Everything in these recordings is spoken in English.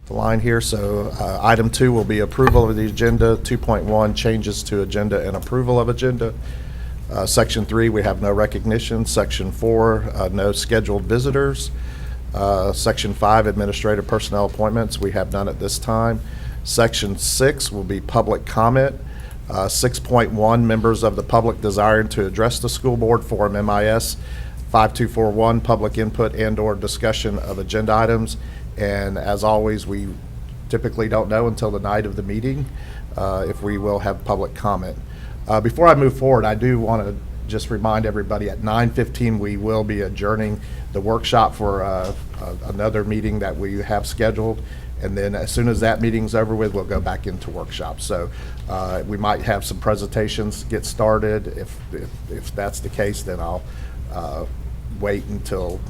the line here. So item 2 will be approval of the agenda. 2.1, changes to agenda and approval of agenda. Section 3, we have no recognition. Section 4, no scheduled visitors. Section 5, administrative personnel appointments. We have none at this time. Section 6 will be public comment. 6.1, members of the public desiring to address the school board, Form MIS 5241, public input and/or discussion of agenda items. And as always, we typically don't know until the night of the meeting if we will have public comment. Before I move forward, I do want to just remind everybody at 9:15 we will be adjourning the workshop for another meeting that we have scheduled. And then as soon as that meeting's over with, we'll go back into workshop. So we might have some presentations get started. If that's the case, then I'll wait until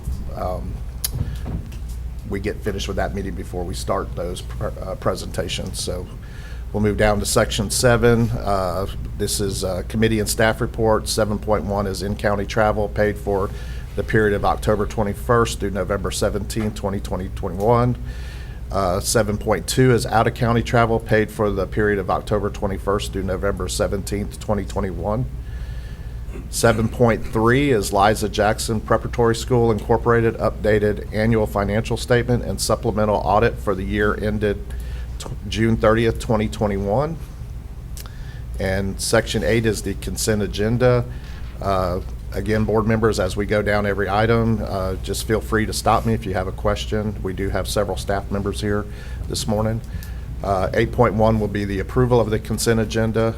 we get finished with that meeting before we start those presentations. So we'll move down to section 7. This is committee and staff report. 7.1 is in-county travel paid for the period of October 21st through November 17th, 2021. 7.2 is out-of-county travel paid for the period of October 21st through November 17th, 2021. 7.3 is Liza Jackson Preparatory School Incorporated updated annual financial statement and supplemental audit for the year ended June 30th, 2021. And section 8 is the consent agenda. Again, board members, as we go down every item, just feel free to stop me if you have a question. We do have several staff members here this morning. 8.1 will be the approval of the consent agenda.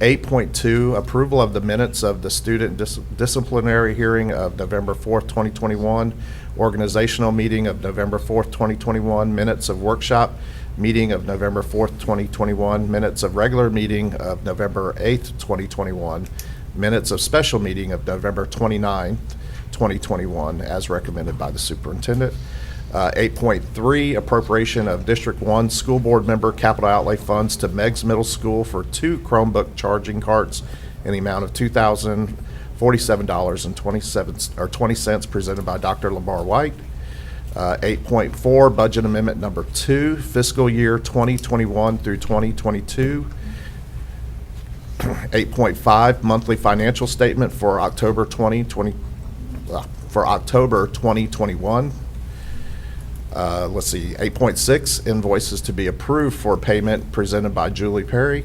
8.2, approval of the minutes of the student disciplinary hearing of November 4th, 2021, organizational meeting of November 4th, 2021, minutes of workshop meeting of November 4th, 2021, minutes of regular meeting of November 8th, 2021, minutes of special meeting of November 29th, 2021, as recommended by the superintendent. 8.3, appropriation of District 1 school board member capital outlay funds to Meigs Middle School for 2 Chromebook charging carts in the amount of $2,047.20 presented by Dr. Lamar White. 8.4, budget amendment number 2, fiscal year 2021 through 2022. 8.5, monthly financial statement for October 2021. Let's see, 8.6, invoices to be approved for payment presented by Julie Perry.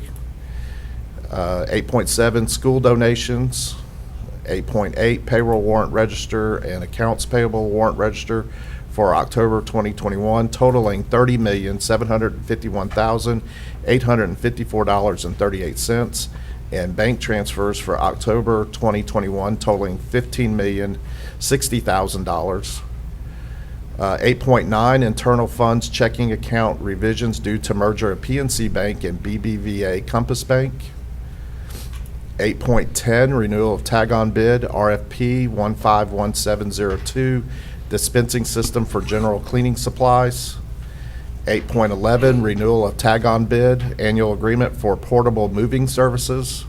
8.7, school donations. 8.8, payroll warrant register and accounts payable warrant register for October 2021, totaling $30,751,854.38, and bank transfers for October 2021 totaling $15,060,000. 8.9, internal funds checking account revisions due to merger of PNC Bank and BBVA Compass Bank. 8.10, renewal of tag-on bid RFP 151702, dispensing system for general cleaning supplies. 8.11, renewal of tag-on bid annual agreement for portable moving services.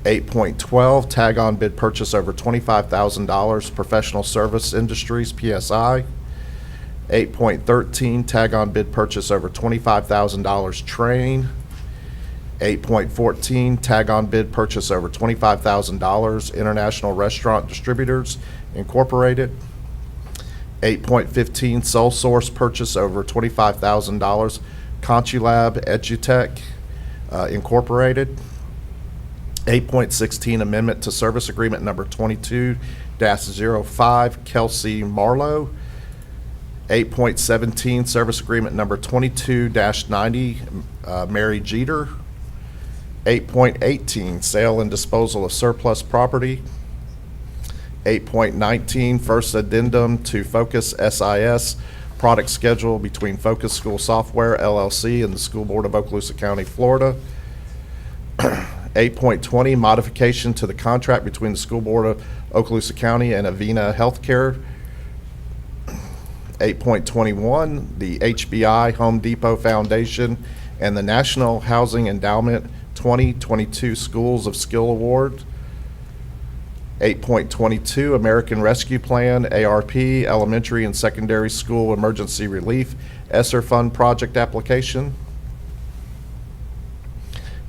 8.12, tag-on bid purchase over $25,000 professional service industries PSI. 8.13, tag-on bid purchase over $25,000 train. 8.14, tag-on bid purchase over $25,000 International Restaurant Distributors Incorporated. 8.15, sole source purchase over $25,000 Conchulab Edutech Incorporated. 8.16, amendment to service agreement number 22-05 Kelsey Marlowe. 8.17, service agreement number 22-90 Mary Jeter. 8.18, sale and disposal of surplus property. 8.19, first addendum to Focus SIS product schedule between Focus School Software LLC and the School Board of Okaloosa County, Florida. 8.20, modification to the contract between the School Board of Okaloosa County and Avena Healthcare. 8.21, the HBI Home Depot Foundation and the National Housing Endowment 2022 Schools of Skill Award. 8.22, American Rescue Plan, ARP, Elementary and Secondary School Emergency Relief, ESSER Fund Project Application.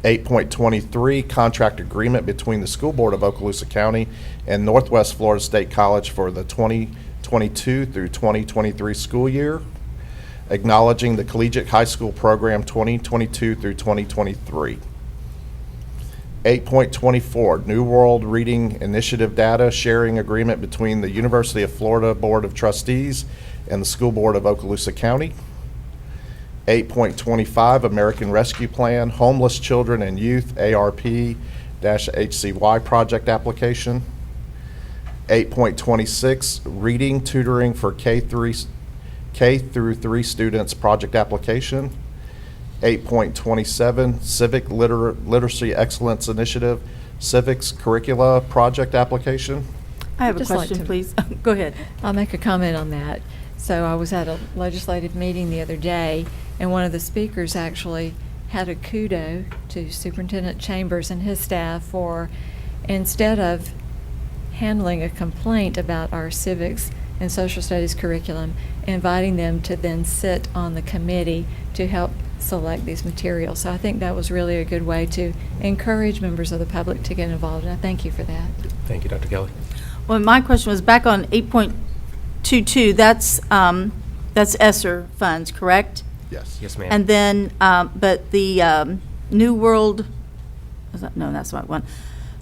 8.23, Contract Agreement between the School Board of Okaloosa County and Northwest Florida State College for the 2022 through 2023 school year. Acknowledging the Collegiate High School Program 2022 through 2023. 8.24, New World Reading Initiative Data Sharing Agreement between the University of Florida Board of Trustees and the School Board of Okaloosa County. 8.25, American Rescue Plan, Homeless Children and Youth, ARP-HCY Project Application. 8.26, Reading Tutoring for K through 3 Students Project Application. 8.27, Civic Literacy Excellence Initiative, Civics Curricula Project Application. I have a Just like question, to- please. Go ahead. I'll make a comment on that. So I was at a legislative meeting the other day, and one of the speakers actually had a kudo to Superintendent Chambers and his staff for, instead of handling a complaint about our civics and social studies curriculum, inviting them to then sit on the committee to help select these materials. So I think that was really a good way to encourage members of the public to get involved, and I thank you for that. Thank you, Dr. Kelly. Well, my question was back on 8.22, that's ESSER funds, correct? Yes. Yes, ma'am. And then, but the New World, no, that's not one.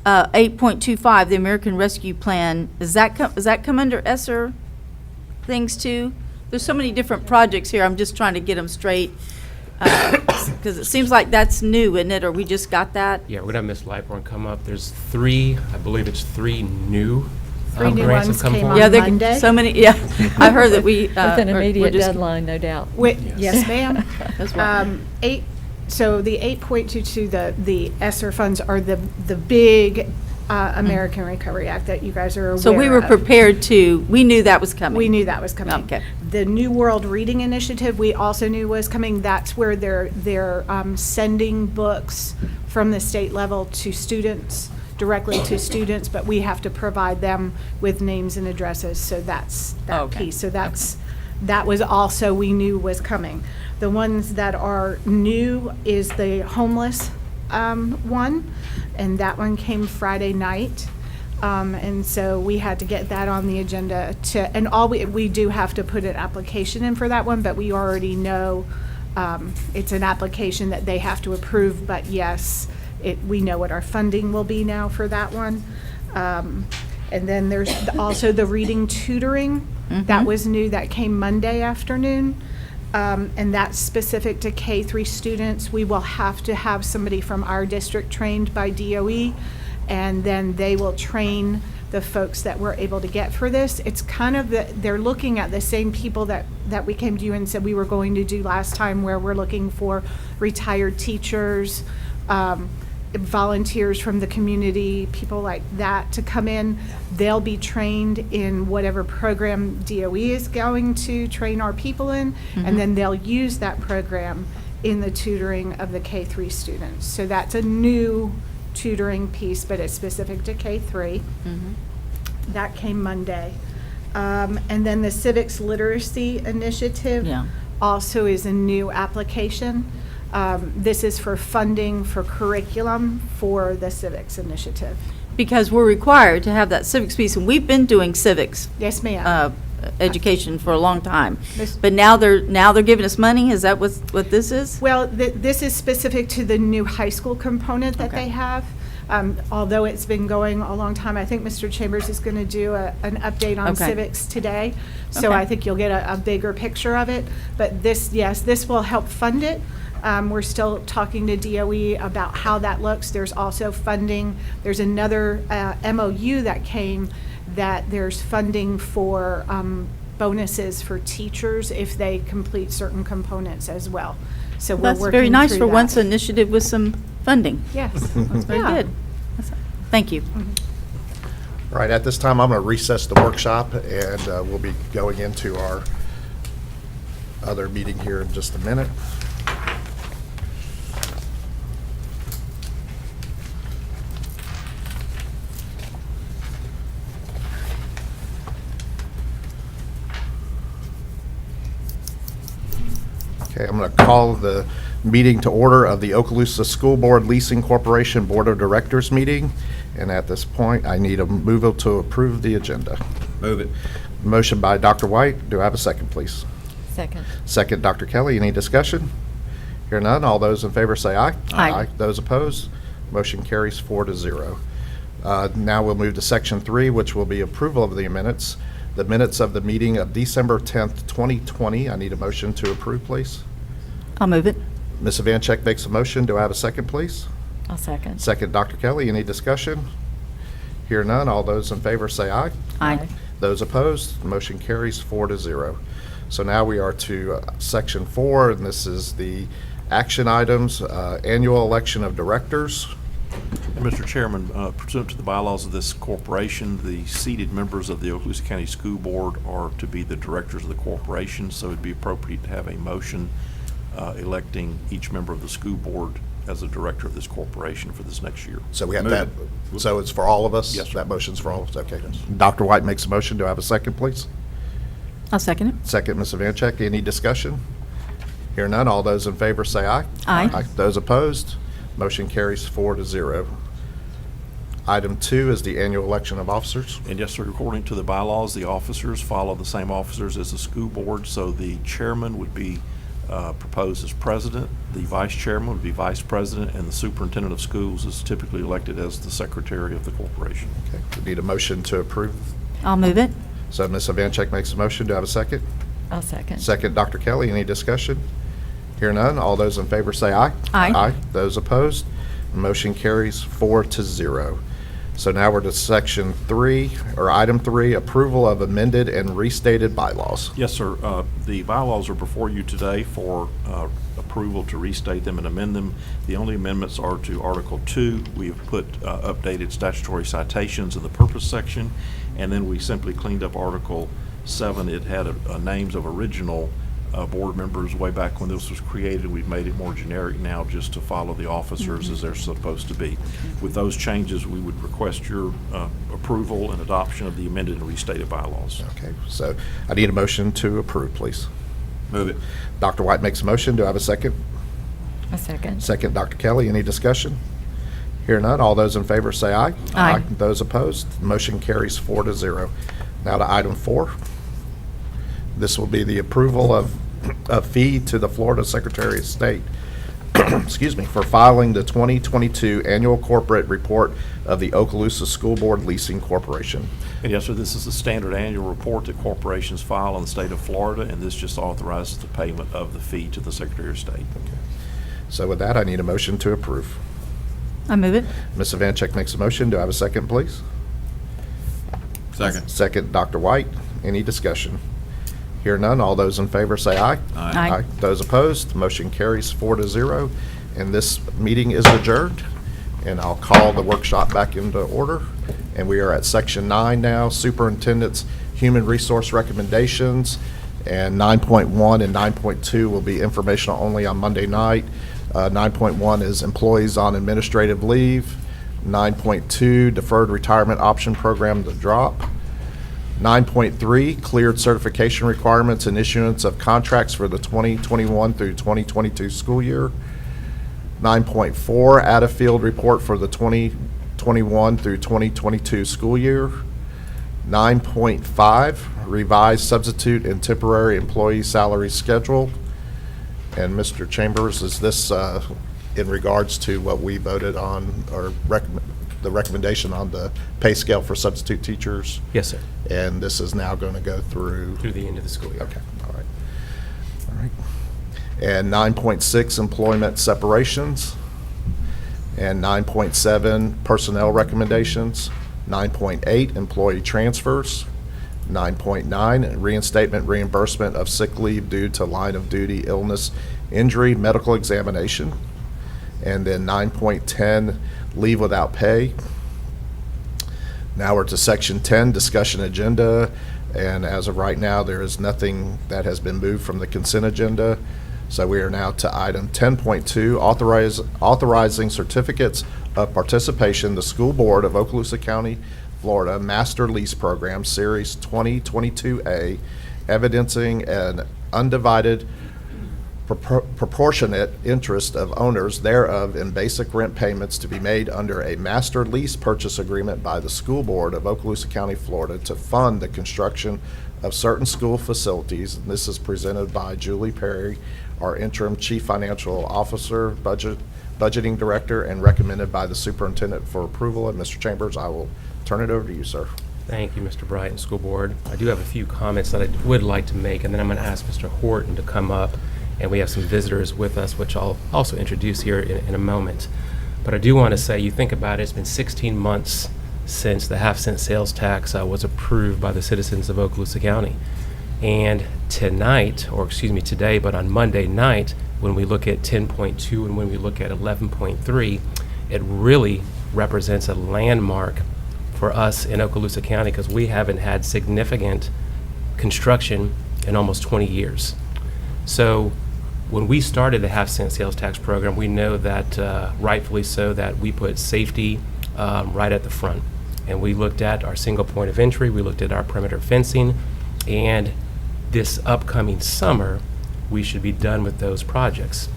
8.25, the American Rescue Plan, does that come under ESSER things too? There's so many different projects here, I'm just trying to get them straight. Because it seems like that's new, isn't it, or we just got that? Yeah, we're going to have Ms. Lightborn come up. There's 3, I believe it's 3 new Three new grants ones have come came forward. Yeah, on there Monday. so many, yeah. I heard that we. With an we're immediate just- deadline, no doubt. Yes, ma'am. That's right. So the 8.22, the ESSER funds are the big American Recovery Act that you guys are aware of. So we were prepared we knew that was coming. We knew that was coming. Okay. The New World Reading Initiative, we also knew was coming. That's where they're sending books from the state level to students, directly to students, but we have to provide them with names and addresses, so that's that Okay. piece. So that was also, we knew was coming. The ones that are new is the homeless one, and that one came Friday night. And so we had to get that on the agenda and we do have to put an application in for that one, but we already know it's an application that they have to approve, but yes, we know what our funding will be now for that one. And then there's also the reading tutoring. That was new, that came Monday afternoon. And that's specific to K-3 students. We will have to have somebody from our district trained by DOE, and then they will train the folks that we're able to get for this. It's kind of they're looking at the same people that we came to you and said we were going to do last time, where we're looking for retired teachers, volunteers from the community, people like that to come in. They'll be trained in whatever program DOE is going to train our people in, and then they'll use that program in the tutoring of the K-3 students. So that's a new tutoring piece, but it's specific to K-3. That came Monday. And then the Civics Literacy Initiative also is a new application. This is for funding for curriculum for the Civics Initiative. Because we're required to have that civics piece, and we've been doing civics Yes, ma'am. education for a long time. This- But now they're giving us money, is that what this is? Well, this is specific to the new high school component that Okay. they have. Although it's been going a long time, I think Mr. Chambers is going to do an update on Okay. civics today. So Okay. I think you'll get a bigger picture of it. But this will help fund it. We're still talking to DOE about how that looks. There's also funding. There's another MOU that came that there's funding for bonuses for teachers if they complete certain components as well. So we're That's working very nice through for that. once an initiative with some funding. Yes. That's very Yeah. good. Thank you. All right, at this time, I'm going to recess the workshop, and we'll be going into our other meeting here in just a minute. Okay, I'm going to call the meeting to order of the Okaloosa School Board Leasing Corporation Board of Directors meeting. And at this point, I need a mover to approve the agenda. Move it. Motion by Dr. White. Do I have a second, please? Second. Second, Dr. Kelly. Any discussion? Hear none. All those in favor say aye. Aye. Those opposed? Motion carries 4-0. Now we'll move to Section 3, which will be approval of the minutes. The minutes of the meeting of December 10th, 2020. I need a motion to approve, please. I'll move it. Ms. Vancheck makes a motion. Do I have a second, please? I'll second. Second, Dr. Kelly. Any discussion? Hear none. All those in favor say aye. Aye. Those opposed, motion carries 4-0. So now we are to Section 4, and this is the action items, annual election of directors. And Mr. Chairman, pursuant to the bylaws of this corporation, the seated members of the Okaloosa County School Board are to be the directors of the corporation, so it'd be appropriate to have a motion electing each member of the school board as a director of this corporation for this next year. So we have Move that, so it's for all of us? Yes, sir. That motion's for all of us, okay. Dr. White makes a motion. Do I have a second, please? I'll second it. Second, Ms. Vancheck. Any discussion? Hear none. All those in favor say aye. Aye. Those opposed, motion carries 4-0. Item 2 is the annual election of officers. And yes, sir, according to the bylaws, the officers follow the same officers as the school board, so the chairman would be proposed as president, the vice chairman would be vice president, and the superintendent of schools is typically elected as the secretary of the corporation. Okay, we need a motion to approve. I'll move it. So Ms. Vancheck makes a motion. Do I have a second? I'll second. Second, Dr. Kelly. Any discussion? Hear none. All those in favor say aye. Aye. Those opposed, motion carries 4-0. So now we're to Section 3, or Item 3, approval of amended and restated bylaws. Yes, sir. The bylaws are before you today for approval to restate them and amend them. The only amendments are to Article 2. We have put updated statutory citations in the purpose section, and then we simply cleaned up Article 7. It had names of original board members way back when this was created. We've made it more generic now just to follow the officers as they're supposed to be. With those changes, we would request your approval and adoption of the amended and restated bylaws. Okay, so I need a motion to approve, please. Move it. Dr. White makes a motion. Do I have a second? A second. Second, Dr. Kelly. Any discussion? Hear none. All those in favor say aye. Aye. Those opposed, motion carries 4-0. Now to Item 4. This will be the approval of a fee to the Florida Secretary of State, excuse me, for filing the 2022 annual corporate report of the Okaloosa School Board Leasing Corporation. And yes, sir, this is the standard annual report that corporations file in the state of Florida, and this just authorizes the payment of the fee to the Secretary of State. So with that, I need a motion to approve. I move it. Ms. Vancheck makes a motion. Do I have a second, please? Second. Second, Dr. White. Any discussion? Hear none. All those in favor say aye. Aye. Those opposed, motion carries 4-0. And this meeting is adjourned. And I'll call the workshop back into order. And we are at Section 9 now, Superintendent's Human Resource Recommendations. And 9.1 and 9.2 will be informational only on Monday night. 9.1 is employees on administrative leave. 9.2, deferred retirement option program to drop. 9.3, cleared certification requirements and issuance of contracts for the 2021 through 2022 school year. 9.4, out-of-field report for the 2021 through 2022 school year. 9.5, revised substitute and temporary employee salary schedule. And Mr. Chambers, is this in regards to what we voted on, or the recommendation on the pay scale for substitute teachers? Yes, sir. And this is now going to go through? Through the end of the school year. Okay, all right. All right. And 9.6, employment separations. And 9.7, personnel recommendations. 9.8, employee transfers. 9.9, reinstatement reimbursement of sick leave due to line of duty illness, injury, medical examination. And then 9.10, leave without pay. Now we're to Section 10, discussion agenda, and as of right now, there is nothing that has been moved from the consent agenda. So we are now to item 10.2, authorizing certificates of participation, the School Board of Okaloosa County, Florida Master Lease Program, Series 2022A, evidencing an undivided proportionate interest of owners thereof in basic rent payments to be made under a master lease purchase agreement by the School Board of Okaloosa County, Florida, to fund the construction of certain school facilities. And this is presented by Julie Perry, our interim Chief Financial Officer, Budgeting Director, and recommended by the Superintendent for approval. And Mr. Chambers, I will turn it over to you, sir. Thank you, Mr. Bright and School Board. I do have a few comments that I would like to make, and then I'm going to ask Mr. Horton to come up, and we have some visitors with us, which I'll also introduce here in a moment. But I do want to say, you think about it, it's been 16 months since the half-cent sales tax was approved by the citizens of Okaloosa County. And tonight, or excuse me, today, but on Monday night, when we look at 10.2 and when we look at 11.3, it really represents a landmark for us in Okaloosa County, because we haven't had significant construction in almost 20 years. So when we started the half-cent sales tax program, we know that rightfully so that we put safety right at the front. And we looked at our single point of entry, we looked at our perimeter fencing, and this upcoming summer, we should be done with those projects.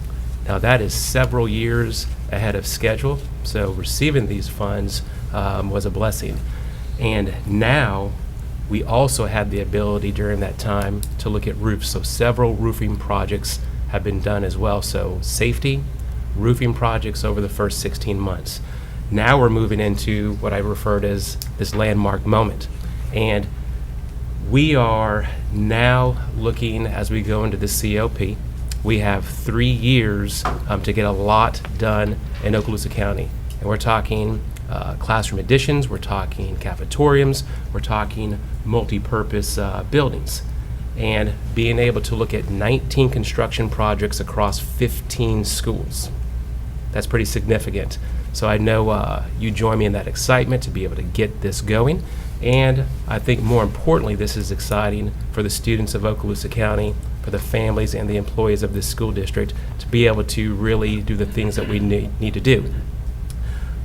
Now that is several years ahead of schedule, so receiving these funds was a blessing. And now we also had the ability during that time to look at roofs. So several roofing projects have been done as well. So safety, roofing projects over the first 16 months. Now we're moving into what I referred as this landmark moment. And we are now looking, as we go into the COP, we have 3 years to get a lot done in Okaloosa County. And we're talking classroom additions, we're talking cafetoriums, we're talking multi-purpose buildings. And being able to look at 19 construction projects across 15 schools. That's pretty significant. So I know you join me in that excitement to be able to get this going. And I think more importantly, this is exciting for the students of Okaloosa County, for the families and the employees of this school district to be able to really do the things that we need to do.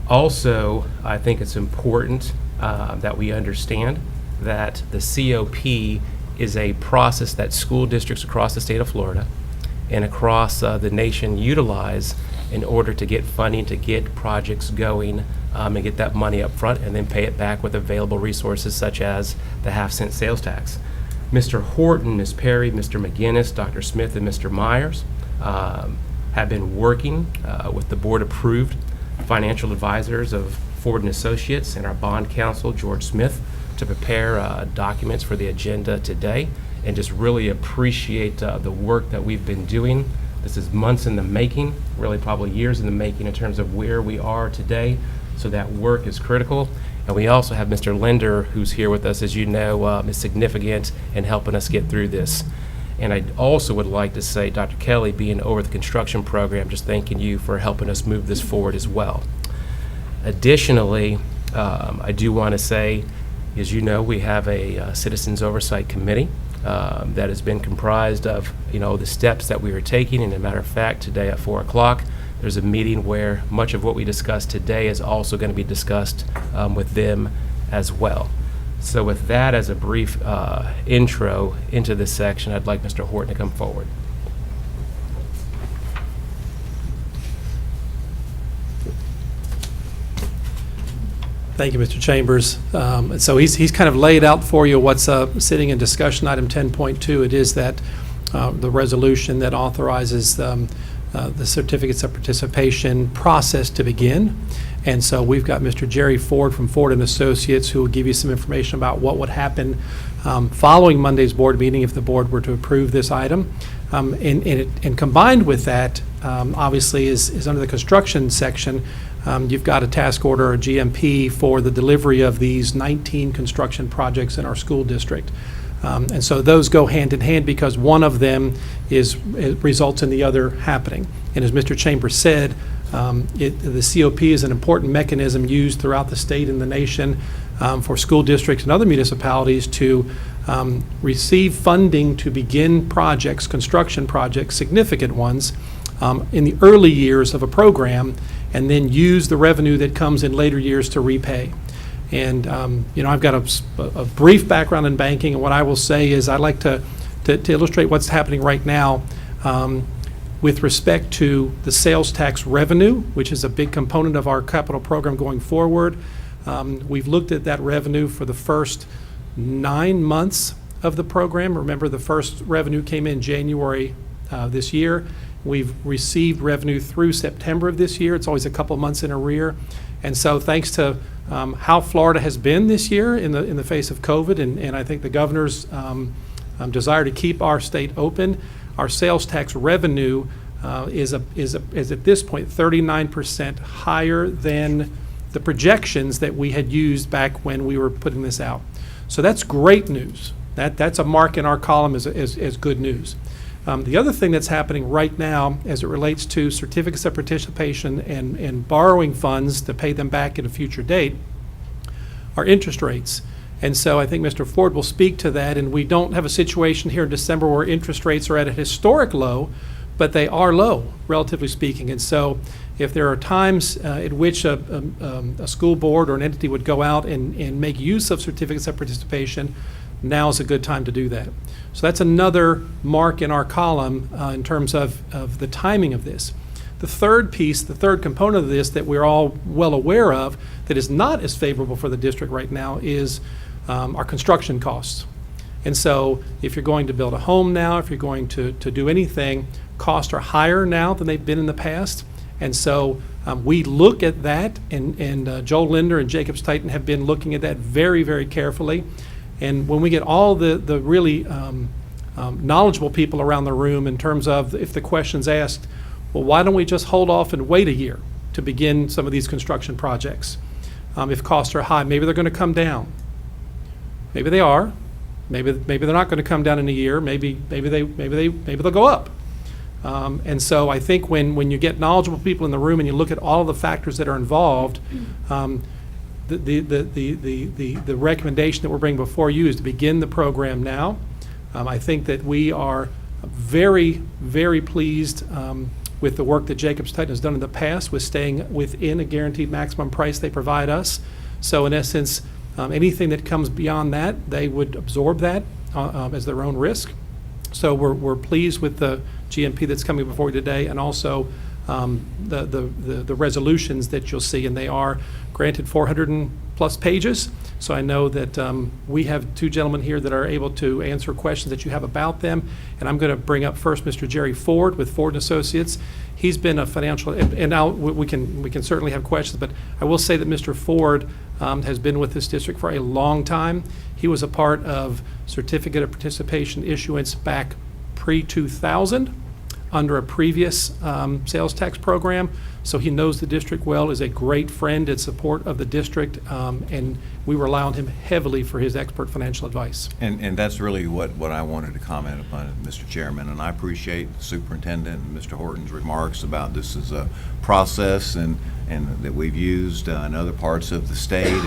Also, I think it's important that we understand that the COP is a process that school districts across the state of Florida and across the nation utilize in order to get funding, to get projects going, and get that money up front and then pay it back with available resources such as the half-cent sales tax. Mr. Horton, Ms. Perry, Mr. McGinnis, Dr. Smith, and Mr. Myers have been working with the board-approved financial advisors of Ford & Associates and our bond counsel, George Smith, to prepare documents for the agenda today, and just really appreciate the work that we've been doing. This is months in the making, really probably years in the making in terms of where we are today, so that work is critical. And we also have Mr. Linder, who's here with us, as you know, is significant in helping us get through this. And I also would like to say, Dr. Kelly, being over the construction program, just thanking you for helping us move this forward as well. Additionally, I do want to say, as you know, we have a Citizens Oversight Committee that has been comprised of, the steps that we are taking. And as a matter of fact, today at 4 o'clock, there's a meeting where much of what we discussed today is also going to be discussed with them as well. So with that as a brief intro into this section, I'd like Mr. Horton to come forward. Thank you, Mr. Chambers. So he's kind of laid out for you what's sitting in discussion item 10.2. It is that the resolution that authorizes the certificates of participation process to begin. And so we've got Mr. Jerry Ford from Ford & Associates who will give you some information about what would happen following Monday's board meeting if the board were to approve this item. And combined with that, obviously, is under the construction section, you've got a task order, a GMP, for the delivery of these 19 construction projects in our school district. And so those go hand in hand because one of them results in the other happening. And as Mr. Chambers said, the COP is an important mechanism used throughout the state and the nation for school districts and other municipalities to receive funding to begin projects, construction projects, significant ones, in the early years of a program, and then use the revenue that comes in later years to repay. And I've got a brief background in banking, and what I will say is I like to illustrate what's happening right now. With respect to the sales tax revenue, which is a big component of our capital program going forward, we've looked at that revenue for the first 9 months of the program. Remember, the first revenue came in January this year. We've received revenue through September of this year. It's always a couple months in arrear. And so thanks to how Florida has been this year in the face of COVID, and I think the governor's desire to keep our state open, our sales tax revenue is at this point 39% higher than the projections that we had used back when we were putting this out. So that's great news. That's a mark in our column as good news. The other thing that's happening right now as it relates to certificates of participation and borrowing funds to pay them back at a future date are interest rates. And so I think Mr. Ford will speak to that, and we don't have a situation here in December where interest rates are at a historic low, but they are low, relatively speaking. And so if there are times at which a school board or an entity would go out and make use of certificates of participation, now is a good time to do that. So that's another mark in our column in terms of the timing of this. The third piece, the third component of this that we're all well aware of that is not as favorable for the district right now is our construction costs. And so if you're going to build a home now, if you're going to do anything, costs are higher now than they've been in the past. And so we look at that, and Joel Linder and Jacobs Titan have been looking at that very, very carefully. And when we get all the really knowledgeable people around the room in terms of if the question's asked, well, why don't we just hold off and wait a year to begin some of these construction projects? If costs are high, maybe they're going to come down. Maybe they are. Maybe they're not going to come down in a year. Maybe they'll go up. And so I think when you get knowledgeable people in the room and you look at all of the factors that are involved, the recommendation that we're bringing before you is to begin the program now. I think that we are very, very pleased with the work that Jacobs Titan has done in the past with staying within a guaranteed maximum price they provide us. So in essence, anything that comes beyond that, they would absorb that as their own risk. So we're pleased with the GMP that's coming before you today, and also the resolutions that you'll see, and they are granted 400+ pages. So I know that we have two gentlemen here that are able to answer questions that you have about them. And I'm going to bring up first Mr. Jerry Ford with Ford & Associates. He's been a financial, and now we can certainly have questions, but I will say that Mr. Ford has been with this district for a long time. He was a part of certificate of participation issuance back pre-2000 under a previous sales tax program. So he knows the district well, is a great friend and support of the district, and we rely on him heavily for his expert financial advice. And that's really what I wanted to comment upon, Mr. Chairman, and I appreciate the superintendent and Mr. Horton's remarks about this as a process and that we've used in other parts of the state.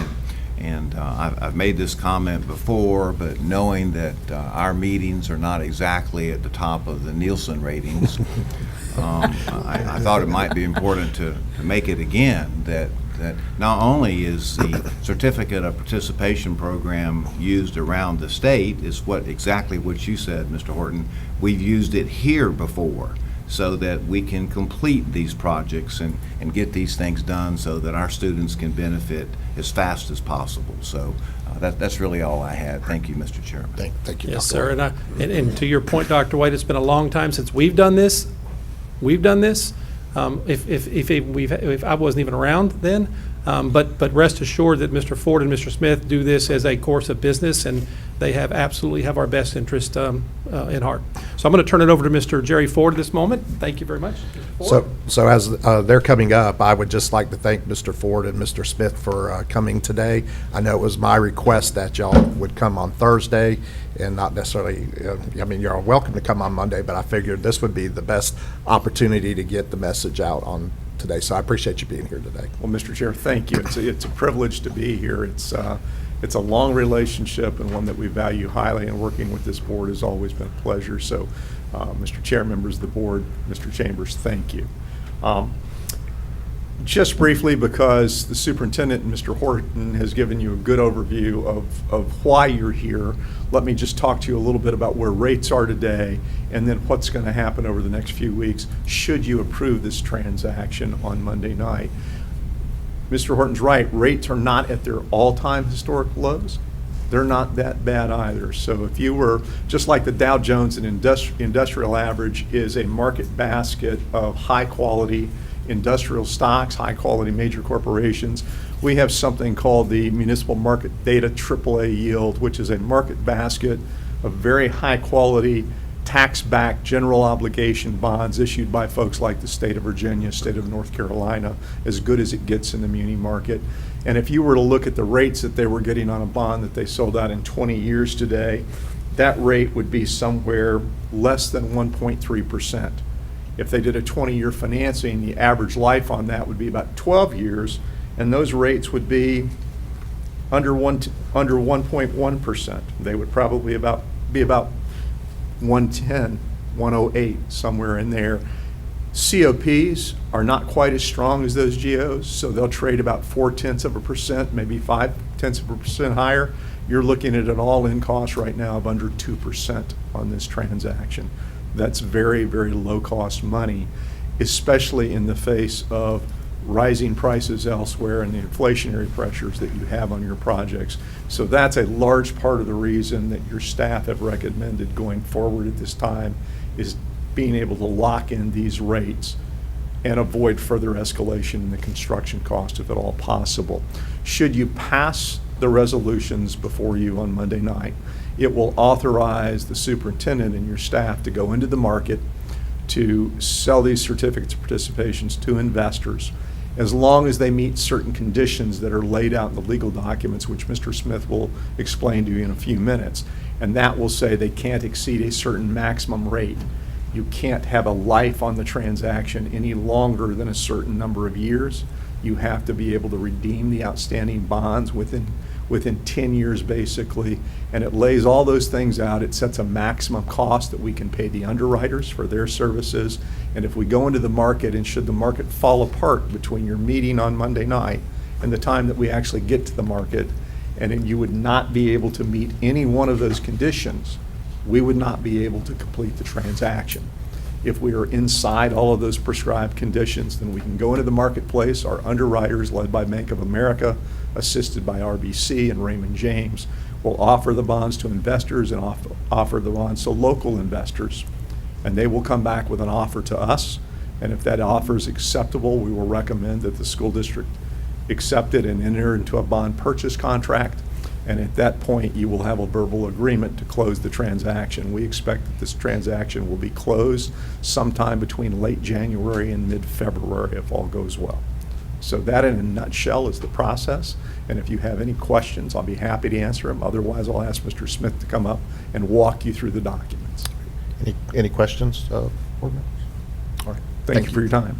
And I've made this comment before, but knowing that our meetings are not exactly at the top of the Nielsen ratings, I thought it might be important to make it again that not only is the certificate of participation program used around the state, is exactly what you said, Mr. Horton. We've used it here before, so that we can complete these projects and get these things done so that our students can benefit as fast as possible. So that's really all I had. Thank you, Mr. Chairman. Thank you, Yes, Dr. sir. White. And to your point, Dr. White, it's been a long time since we've done this. If I wasn't even around then, but rest assured that Mr. Ford and Mr. Smith do this as a course of business, and they absolutely have our best interest in heart. So I'm going to turn it over to Mr. Jerry Ford at this moment. Thank you very much. Mr. Ford. So as they're coming up, I would just like to thank Mr. Ford and Mr. Smith for coming today. I know it was my request that y'all would come on Thursday and not necessarily, I mean, you're welcome to come on Monday, but I figured this would be the best opportunity to get the message out on today. So I appreciate you being here today. Well, Mr. Chair, thank you. It's a privilege to be here. It's a long relationship and one that we value highly, and working with this board has always been a pleasure. So, Mr. Chair, members of the board, Mr. Chambers, thank you. Just briefly, because the superintendent, Mr. Horton, has given you a good overview of why you're here, let me just talk to you a little bit about where rates are today and then what's going to happen over the next few weeks should you approve this transaction on Monday night. Mr. Horton's right, rates are not at their all-time historic lows. They're not that bad either. So if you were, just like the Dow Jones and industrial average is a market basket of high-quality industrial stocks, high-quality major corporations, we have something called the Municipal Market Data AAA Yield, which is a market basket of very high-quality tax-backed general obligation bonds issued by folks like the state of Virginia, state of North Carolina, as good as it gets in the muni market. And if you were to look at the rates that they were getting on a bond that they sold out in 20 years today, that rate would be somewhere less than 1.3%. If they did a 20-year financing, the average life on that would be about 12 years, and those rates would be under 1.1%. They would probably be about 110, 108, somewhere in there. COPs are not quite as strong as those GOs, so they'll trade about 0.4%, maybe 0.5% higher. You're looking at an all-in cost right now of under 2% on this transaction. That's very, very low-cost money, especially in the face of rising prices elsewhere and the inflationary pressures that you have on your projects. So that's a large part of the reason that your staff have recommended going forward at this time is being able to lock in these rates and avoid further escalation in the construction cost if at all possible. Should you pass the resolutions before you on Monday night, it will authorize the superintendent and your staff to go into the market to sell these certificates of participations to investors as long as they meet certain conditions that are laid out in the legal documents, which Mr. Smith will explain to you in a few minutes. And that will say they can't exceed a certain maximum rate. You can't have a life on the transaction any longer than a certain number of years. You have to be able to redeem the outstanding bonds within 10 years, basically, and it lays all those things out. It sets a maximum cost that we can pay the underwriters for their services, and if we go into the market, and should the market fall apart between your meeting on Monday night and the time that we actually get to the market, and then you would not be able to meet any one of those conditions, we would not be able to complete the transaction. If we are inside all of those prescribed conditions, then we can go into the marketplace. Our underwriters, led by Bank of America, assisted by RBC and Raymond James, will offer the bonds to investors and offer the bonds to local investors. And they will come back with an offer to us. And if that offer is acceptable, we will recommend that the school district accept it and enter into a bond purchase contract. And at that point, you will have a verbal agreement to close the transaction. We expect that this transaction will be closed sometime between late January and mid-February if all goes well. So that in a nutshell is the process. And if you have any questions, I'll be happy to answer them. Otherwise, I'll ask Mr. Smith to come up and walk you through the documents. Any questions, board members? All right. Thank you for your time.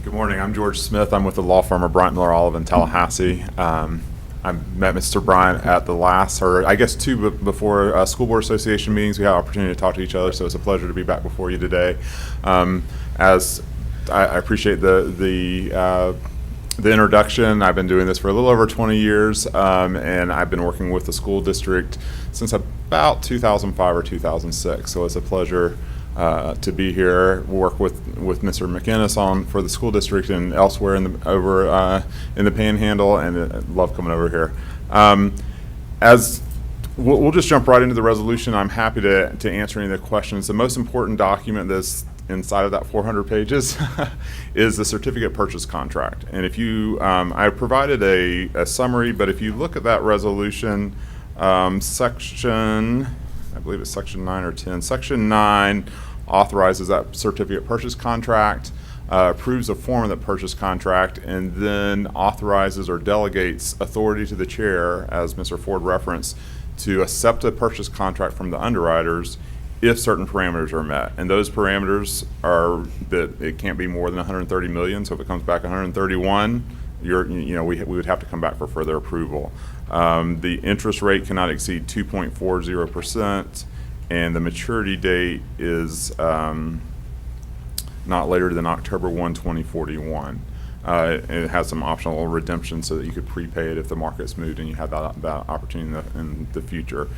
Good morning. I'm George Smith. I'm with the law firm of Bryant Miller Olive in Tallahassee. I met Mr. Bryant at the last, or I guess two before school board association meetings. We had an opportunity to talk to each other, so it's a pleasure to be back before you today. As I appreciate the introduction. I've been doing this for a little over 20 years, and I've been working with the school district since about 2005 or 2006. So it's a pleasure to be here, work with Mr. McInnes for the school district and elsewhere in the Panhandle, and love coming over here. As we'll just jump right into the resolution. I'm happy to answer any of the questions. The most important document that's inside of that 400 pages is the certificate purchase contract. And if you, I provided a summary, but if you look at that resolution, section, I believe it's section 9 or 10. Section 9 authorizes that certificate purchase contract, approves a form of the purchase contract, and then authorizes or delegates authority to the chair, as Mr. Ford referenced, to accept a purchase contract from the underwriters if certain parameters are met. And those parameters are that it can't be more than 130 million. So if it comes back 131, we would have to come back for further approval. The interest rate cannot exceed 2.40%, and the maturity date is not later than October 1, 2041. It has some optional redemption so that you could prepay it if the market's moved and you have that opportunity in the future.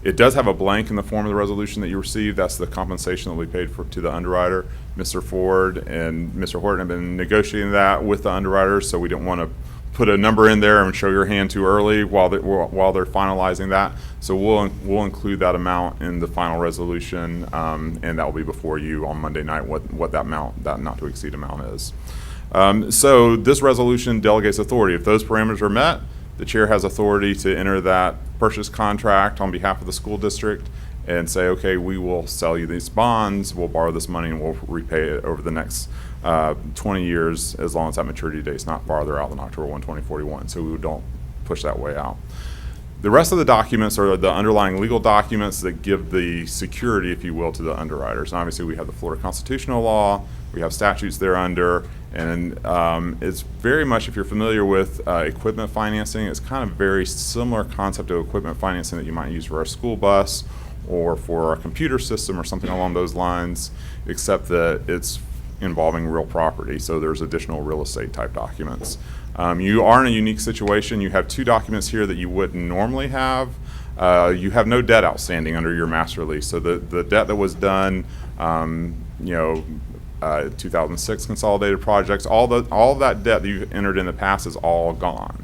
It does have a blank in the form of the resolution that you received. That's the compensation that we paid to the underwriter. Mr. Ford and Mr. Horton have been negotiating that with the underwriters, so we didn't want to put a number in there and show your hand too early while they're finalizing that. So we'll include that amount in the final resolution, and that will be before you on Monday night what that not to exceed amount is. So this resolution delegates authority. If those parameters are met, the chair has authority to enter that purchase contract on behalf of the school district and say, okay, we will sell you these bonds, we'll borrow this money, and we'll repay it over the next 20 years, as long as that maturity date is not farther out than October 1, 2041. So we don't push that way out. The rest of the documents are the underlying legal documents that give the security, if you will, to the underwriters. And obviously, we have the Florida constitutional law, we have statutes thereunder, and it's very much, if you're familiar with equipment financing, it's kind of very similar concept of equipment financing that you might use for a school bus or for a computer system or something along those lines, except that it's involving real property. So there's additional real estate type documents. You are in a unique situation. You have two documents here that you wouldn't normally have. You have no debt outstanding under your master lease. So the debt that was done, 2006 consolidated projects, all of that debt that you've entered in the past is all gone.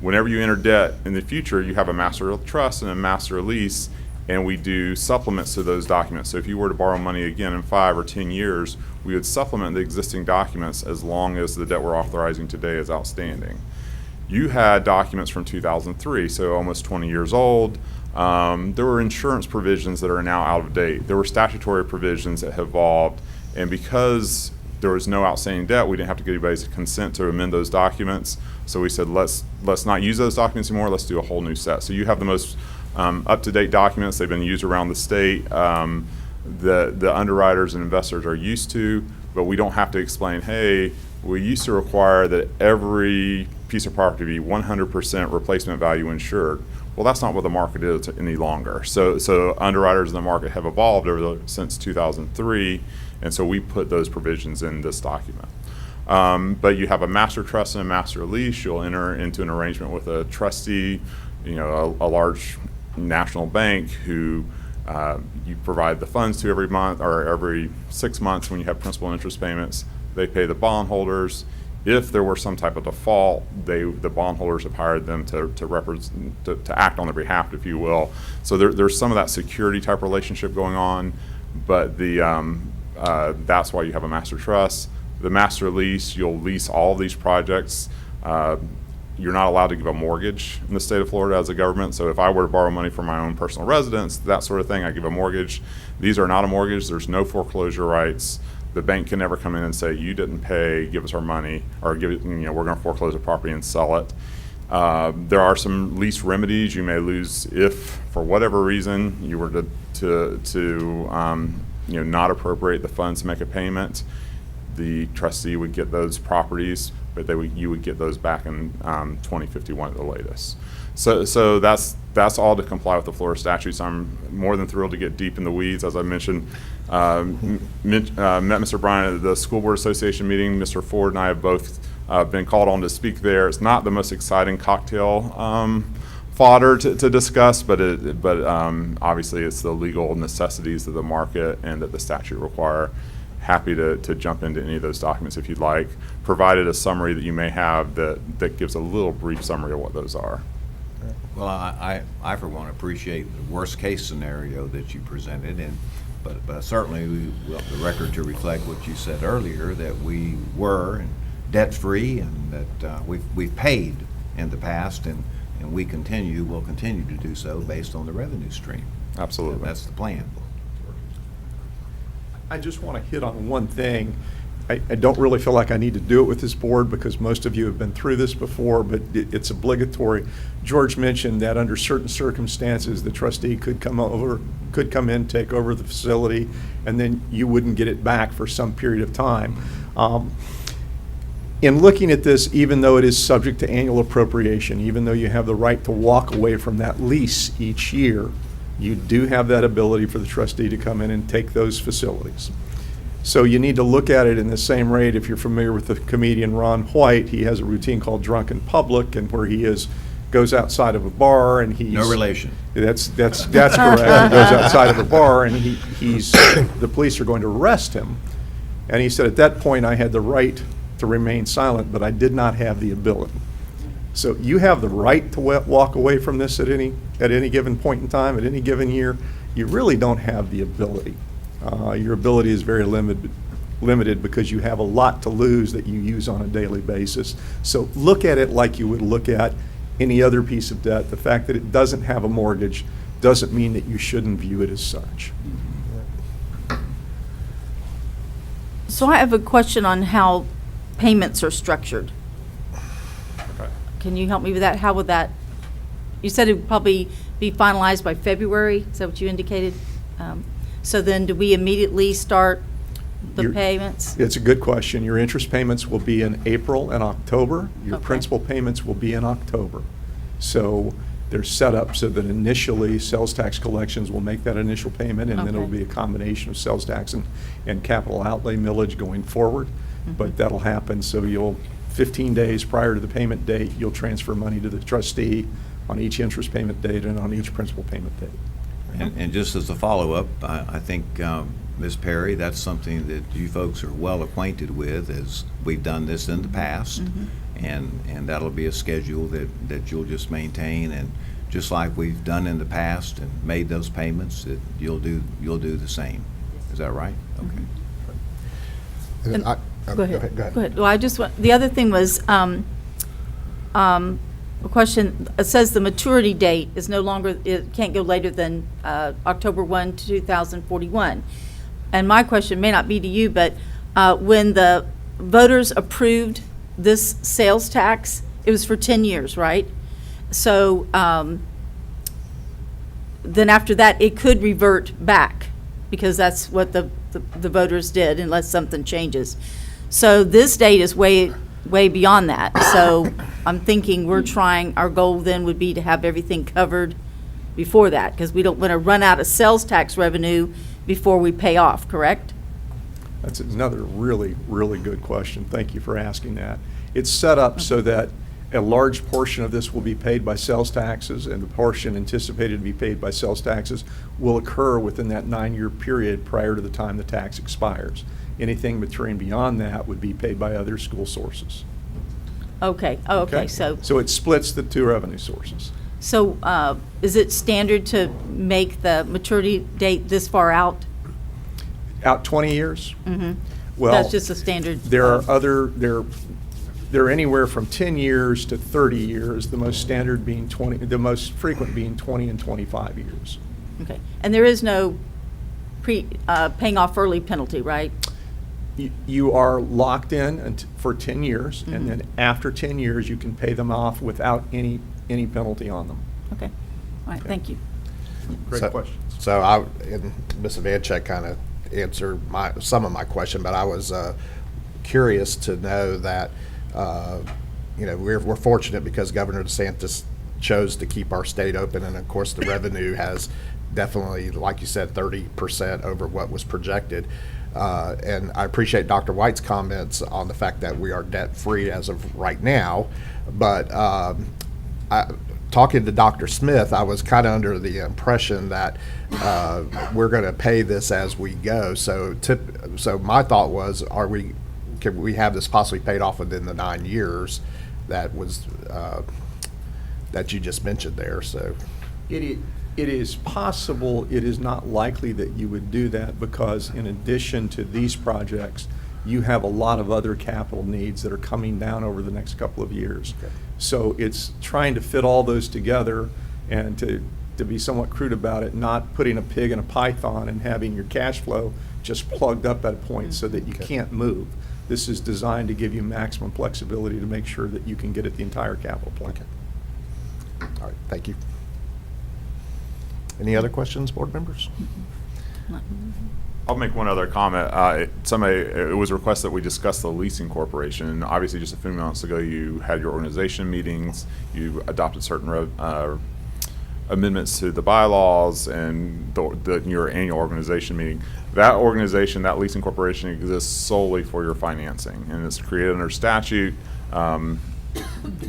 Whenever you enter debt in the future, you have a master trust and a master lease, and we do supplements to those documents. So if you were to borrow money again in 5 or 10 years, we would supplement the existing documents as long as the debt we're authorizing today is outstanding. You had documents from 2003, so almost 20 years old. There were insurance provisions that are now out of date. There were statutory provisions that have evolved, and because there was no outstanding debt, we didn't have to get anybody's consent to amend those documents. So we said, let's not use those documents anymore, let's do a whole new set. So you have the most up-to-date documents. They've been used around the state. The underwriters and investors are used to, but we don't have to explain, hey, we used to require that every piece of property be 100% replacement value insured. Well, that's not what the market is any longer. So underwriters in the market have evolved since 2003, and so we put those provisions in this document. But you have a master trust and a master lease. You'll enter into an arrangement with a trustee, a large national bank who you provide the funds to every month or every 6 months when you have principal and interest payments. They pay the bondholders. If there were some type of default, the bondholders have hired them to act on their behalf, if you will. So there's some of that security type relationship going on, but that's why you have a master trust. The master lease, you'll lease all of these projects. You're not allowed to give a mortgage in the state of Florida as a government. So if I were to borrow money for my own personal residence, that sort of thing, I give a mortgage. These are not a mortgage. There's no foreclosure rights. The bank can never come in and say, you didn't pay, give us our money, or we're going to foreclose the property and sell it. There are some lease remedies you may lose if, for whatever reason, you were to not appropriate the funds to make a payment. The trustee would get those properties, but you would get those back in 2051 at the latest. So that's all to comply with the Florida statutes. I'm more than thrilled to get deep in the weeds. As I mentioned, met Mr. Bryan at the School Board Association meeting. Mr. Ford and I have both been called on to speak there. It's not the most exciting cocktail fodder to discuss, but obviously it's the legal necessities of the market and that the statute require. Happy to jump into any of those documents if you'd like, provided a summary that you may have that gives a little brief summary of what those are. Well, I for one appreciate the worst case scenario that you presented, but certainly we want the record to reflect what you said earlier, that we were debt free and that we've paid in the past and will continue to do so based on the revenue stream. Absolutely. And that's the plan. I just want to hit on one thing. I don't really feel like I need to do it with this board because most of you have been through this before, but it's obligatory. George mentioned that under certain circumstances, the trustee could come in, take over the facility, and then you wouldn't get it back for some period of time. In looking at this, even though it is subject to annual appropriation, even though you have the right to walk away from that lease each year, you do have that ability for the trustee to come in and take those facilities. So you need to look at it in the same rate. If you're familiar with the comedian Ron White, he has a routine called Drunk in Public, and where he goes outside of a bar and he's... No relation. That's correct. He goes outside of a bar and the police are going to arrest him. And he said, at that point, I had the right to remain silent, but I did not have the ability. So you have the right to walk away from this at any given point in time, at any given year. You really don't have the ability. Your ability is very limited because you have a lot to lose that you use on a daily basis. So look at it like you would look at any other piece of debt. The fact that it doesn't have a mortgage doesn't mean that you shouldn't view it as such. So I have a question on how payments are structured. Can you help me with that? How would that, you said it would probably be finalized by February, is that what you indicated? So then do we immediately start the payments? It's a good question. Your interest payments will be in April and October. Your Okay. principal payments will be in October. So they're set up so that initially, sales tax collections will make that initial payment, and then it'll Okay. be a combination of sales tax and capital outlay millage going forward. But that'll happen, so 15 days prior to the payment date, you'll transfer money to the trustee on each interest payment date and on each principal payment date. And just as a follow-up, I think, Ms. Perry, that's something that you folks are well acquainted with, as we've done this in the past. And that'll be a schedule that you'll just maintain, and just like we've done in the past and made those payments, that you'll do the same. Is that right? Okay. And Go ahead. Well, I just want, the other thing was, a question, it says the maturity date is no longer, it can't go later than October 1, 2041. And my question may not be to you, but when the voters approved this sales tax, it was for 10 years, right? So then after that, it could revert back, because that's what the voters did, unless something changes. So this date is way beyond that. So I'm thinking our goal then would be to have everything covered before that, because we don't want to run out of sales tax revenue before we pay off, correct? That's another really, really good question. Thank you for asking that. It's set up so that a large portion of this will be paid by sales taxes, and the portion anticipated to be paid by sales taxes will occur within that 9-year period prior to the time the tax expires. Anything maturing beyond that would be paid by other school sources. Okay, so it splits the two revenue sources. So is it standard to make the maturity date this far out? Out 20 years? Mm-hmm. Well, That's just a standard. There are they're anywhere from 10 years to 30 years, the most standard being 20, the most frequent being 20 and 25 years. Okay, and there is no paying off early penalty, right? You are locked in for 10 years, and then after 10 years, you can pay them off without any penalty on them. Okay, all right, thank you. Great questions. So and Ms. Ivanchek kind of answered some of my question, but I was curious to know that, we're fortunate because Governor DeSantis chose to keep our state open, and of course, the revenue has definitely, like you said, 30% over what was projected. And I appreciate Dr. White's comments on the fact that we are debt-free as of right now. But talking to Dr. Smith, I was kind of under the impression that we're going to pay this as we go. So my thought was, can we have this possibly paid off within the 9 years that was that you just mentioned there? So It is possible. It is not likely that you would do that, because in addition to these projects, you have a lot of other capital needs that are coming down over the next couple of years. Okay. So it's trying to fit all those together, and to be somewhat crude about it, not putting a pig in a python and having your cash flow just plugged up at a point so that you can't move. This is designed to give you maximum flexibility to make sure that you can get at the entire capital plan. all right, thank you. Any other questions, board members? I'll make one other comment. It was requested that we discuss the leasing corporation. Obviously, just a few months ago, you had your organization meetings. You adopted certain amendments to the bylaws and your annual organization meeting. That organization, that leasing corporation, exists solely for your financing, and it's created under statute.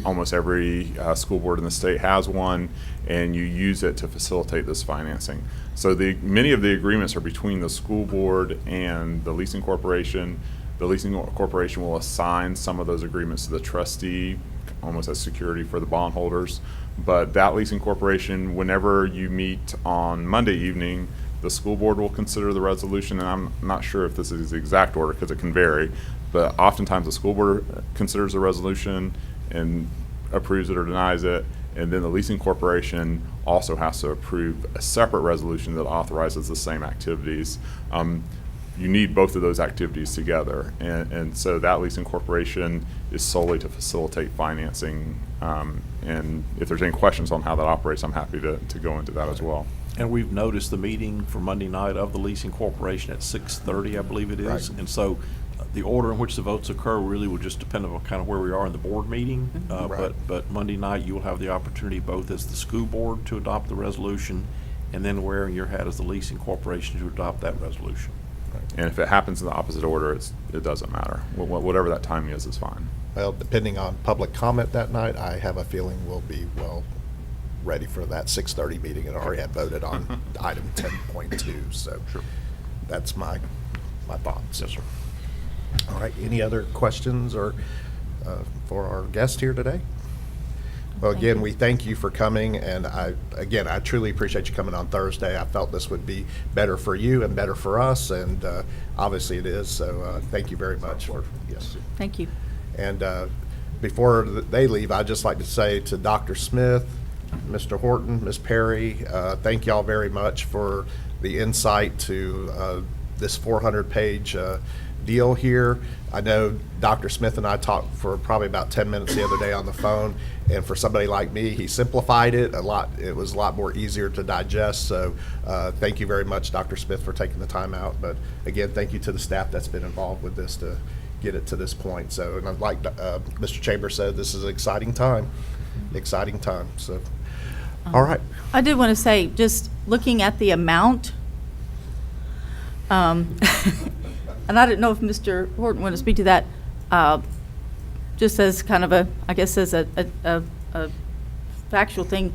Almost every school board in the state has one, and you use it to facilitate this financing. So many of the agreements are between the school board and the leasing corporation. The leasing corporation will assign some of those agreements to the trustee, almost as security for the bondholders. But that leasing corporation, whenever you meet on Monday evening, the school board will consider the resolution, and I'm not sure if this is the exact order because it can vary, but oftentimes the school board considers the resolution and approves it or denies it, and then the leasing corporation also has to approve a separate resolution that authorizes the same activities. You need both of those activities together, and so that leasing corporation is solely to facilitate financing, and if there's any questions on how that operates, I'm happy to go into that as well. And we've noticed the meeting for Monday night of the leasing corporation at 6:30, I believe it is. Right. And so the order in which the votes occur really will just depend on kind of where we are in the board meeting. Right. But Monday night, you will have the opportunity both as the school board to adopt the resolution and then wearing your hat as the leasing corporation to adopt that resolution. And if it happens in the opposite order, it doesn't matter. Whatever that timing is fine. Well, depending on public comment that night, I have a feeling we'll be well ready for that 6:30 meeting and already have voted on item 10.2. So that's my thoughts. Yes, sir. All right, any other questions or for our guest here today? Well, again, we thank you for coming, and I truly appreciate you coming on Thursday. I felt this would be better for you and better for us, and obviously it is, so thank you very much. Yes. Thank you. And before they leave, I'd just like to say to Dr. Smith, Mr. Horton, Ms. Perry, thank y'all very much for the insight to this 400-page deal here. I know Dr. Smith and I talked for probably about 10 minutes the other day on the phone, and for somebody like me, he simplified it a lot. It was a lot more easier to digest, so thank you very much, Dr. Smith, for taking the time out. But again, thank you to the staff that's been involved with this to get it to this point. So, and like Mr. Chambers said, this is an exciting time, so. All right. I did want to say, just looking at the amount, and I didn't know if Mr. Horton wanted to speak to that, just as kind of a, I guess as a factual thing.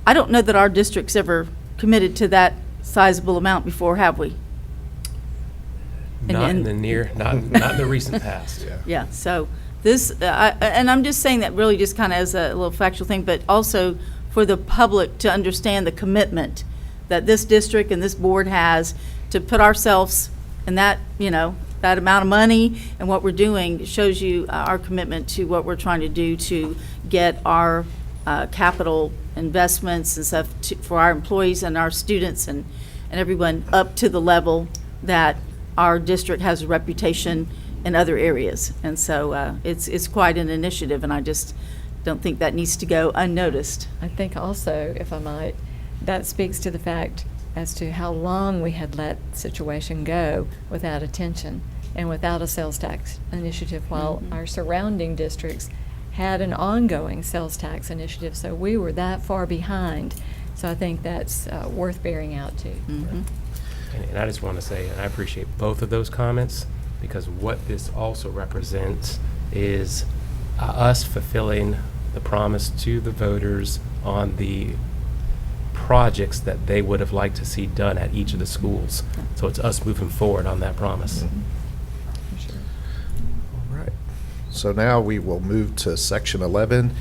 I don't know that our district's ever committed to that sizable amount before, have we? Not in the recent past. Yeah, so this, and I'm just saying that really just kind of as a little factual thing, but also for the public to understand the commitment that this district and this board has to put ourselves in that, that amount of money, and what we're doing shows you our commitment to what we're trying to do to get our capital investments and stuff for our employees and our students and everyone up to the level that our district has a reputation in other areas. And so it's quite an initiative, and I just don't think that needs to go unnoticed. I think also, if I might, that speaks to the fact as to how long we had let the situation go without attention and without a sales tax initiative, while our surrounding districts had an ongoing sales tax initiative. So we were that far behind. So I think that's worth bearing out too. Mm-hmm. And I just want to say, and I appreciate both of those comments, because what this also represents is us fulfilling the promise to the voters on the projects that they would have liked to see done at each of the schools. So it's us moving forward on that promise. For sure. All right. So now we will move to section 11,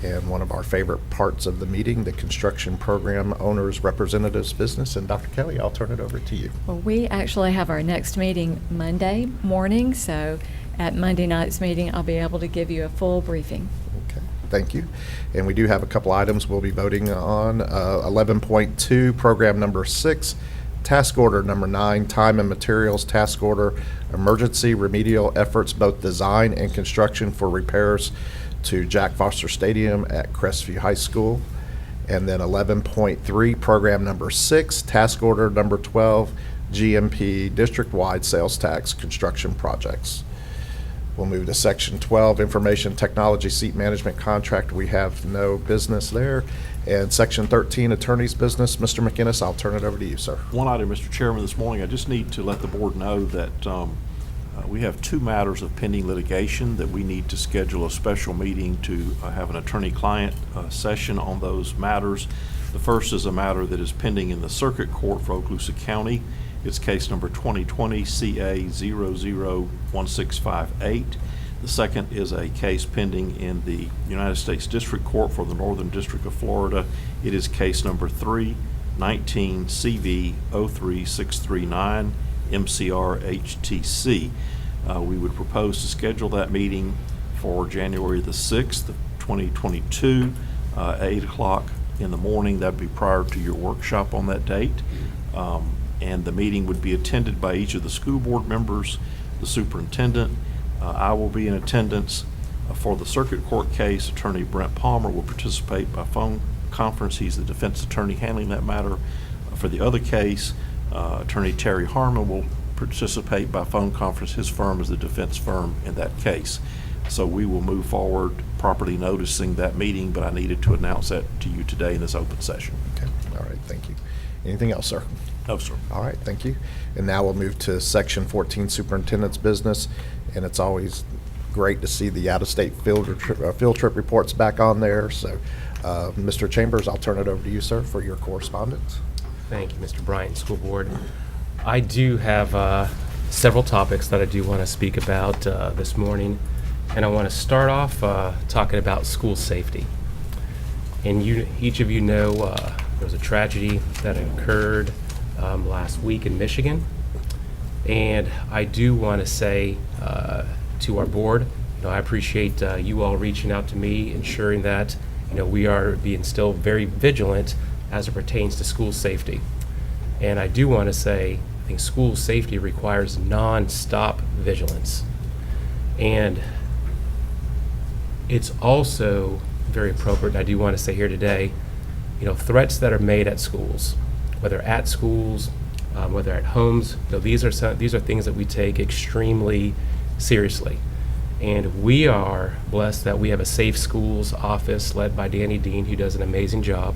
and one of our favorite parts of the meeting, the construction program owners representatives business. And Dr. Kelly, I'll turn it over to you. Well, we actually have our next meeting Monday morning, so at Monday night's meeting, I'll be able to give you a full briefing. Okay, thank you. And we do have a couple items we'll be voting on. 11.2, program number 6, task order number 9, time and materials task order, emergency remedial efforts, both design and construction for repairs to Jack Foster Stadium at Crestview High School. And then 11.3, program number 6, task order number 12, GMP district-wide sales tax construction projects. We'll move to section 12, information technology seat management contract. We have no business there. And Section 13, Attorney's Business. Mr. McInnes, I'll turn it over to you, sir. One item, Mr. Chairman, this morning, I just need to let the board know that we have two matters of pending litigation that we need to schedule a special meeting to have an attorney-client session on those matters. The first is a matter that is pending in the Circuit Court for Okaloosa County. It's case number 2020 CA 001658. The second is a case pending in the United States District Court for the Northern District of Florida. It is case number 319 CV 03639 MCR HTC. We would propose to schedule that meeting for January the 6th of 2022, 8 o'clock in the morning. That'd be prior to your workshop on that date. And the meeting would be attended by each of the school board members, the superintendent. I will be in attendance. For the circuit court case, Attorney Brent Palmer will participate by phone conference. He's the defense attorney handling that matter. For the other case, Attorney Terry Harmon will participate by phone conference. His firm is the defense firm in that case. So we will move forward properly noticing that meeting, but I needed to announce that to you today in this open session. Okay, all right, thank you. Anything else, sir? No, sir. All right, thank you. And now we'll move to Section 14, Superintendent's Business. And it's always great to see the out-of-state field trip reports back on there. So, Mr. Chambers, I'll turn it over to you, sir, for your correspondence. Thank you, Mr. Bryant, School Board. I do have several topics that I do want to speak about this morning. And I want to start off talking about school safety. And each of you know there was a tragedy that occurred last week in Michigan. And I do want to say to our board, I appreciate you all reaching out to me, ensuring that we are being still very vigilant as it pertains to school safety. And I do want to say, I think school safety requires non-stop vigilance. And it's also very appropriate, I do want to say here today, threats that are made at schools, whether at schools, whether at homes, these are things that we take extremely seriously. And we are blessed that we have a Safe Schools office led by Danny Dean, who does an amazing job.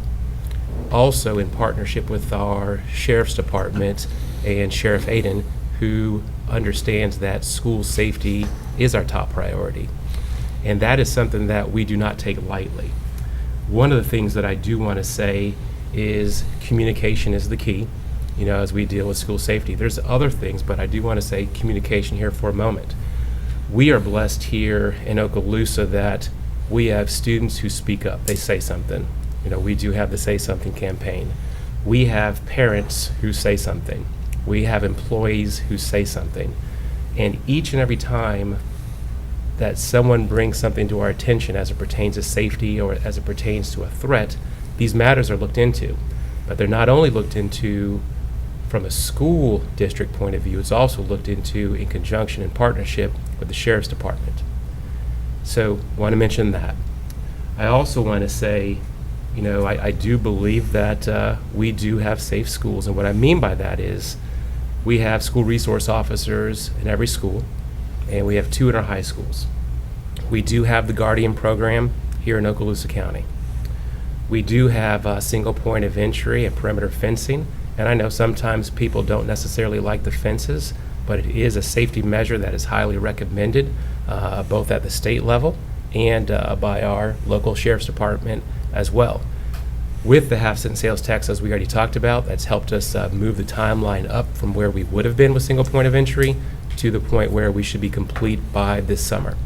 Also in partnership with our Sheriff's Department and Sheriff Aiden, who understands that school safety is our top priority. And that is something that we do not take lightly. One of the things that I do want to say is communication is the key, as we deal with school safety. There's other things, but I do want to say communication here for a moment. We are blessed here in Okaloosa that we have students who speak up. They say something. We do have the Say Something campaign. We have parents who say something. We have employees who say something. And each and every time that someone brings something to our attention as it pertains to safety or as it pertains to a threat, these matters are looked into. But they're not only looked into from a school district point of view, it's also looked into in conjunction and partnership with the Sheriff's Department. So I want to mention that. I also want to say, I do believe that we do have safe schools. And what I mean by that is we have school resource officers in every school, and we have 2 in our high schools. We do have the Guardian program here in Okaloosa County. We do have a single point of entry and perimeter fencing, and I know sometimes people don't necessarily like the fences, but it is a safety measure that is highly recommended both at the state level and by our local Sheriff's Department as well. With the half-cent sales tax, as we already talked about, that's helped us move the timeline up from where we would have been with single point of entry to the point where we should be complete by this summer.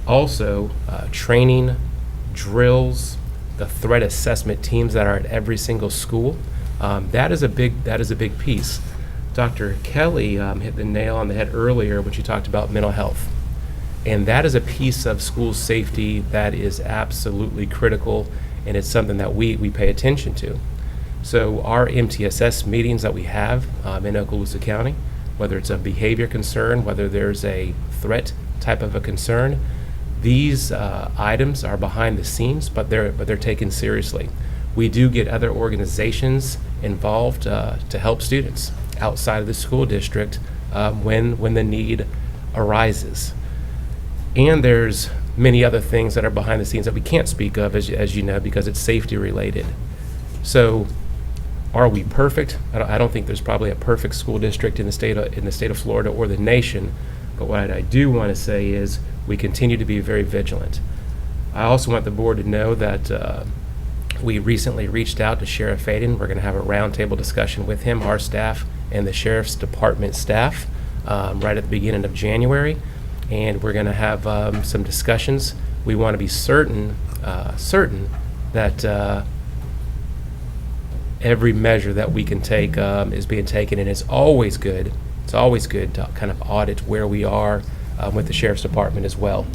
Also, training, drills, the threat assessment teams that are at every single school, that is a big piece. Dr. Kelly hit the nail on the head earlier when she talked about mental health. And that is a piece of school safety that is absolutely critical, and it's something that we pay attention to. So our MTSS meetings that we have in Okaloosa County, whether it's a behavior concern, whether there's a threat type of a concern, these items are behind the scenes, but they're taken seriously. We do get other organizations involved to help students outside of the school district when the need arises. And there's many other things that are behind the scenes that we can't speak of, as you know, because it's safety related. So, are we perfect? I don't think there's probably a perfect school district in the state of Florida or the nation. But what I do want to say is we continue to be very vigilant. I also want the board to know that we recently reached out to Sheriff Faden. We're going to have a roundtable discussion with him, our staff, and the Sheriff's Department staff right at the beginning of January. And we're going to have some discussions. We want to be certain that every measure that we can take is being taken, and it's always good to kind of audit where we are with the Sheriff's Department as well.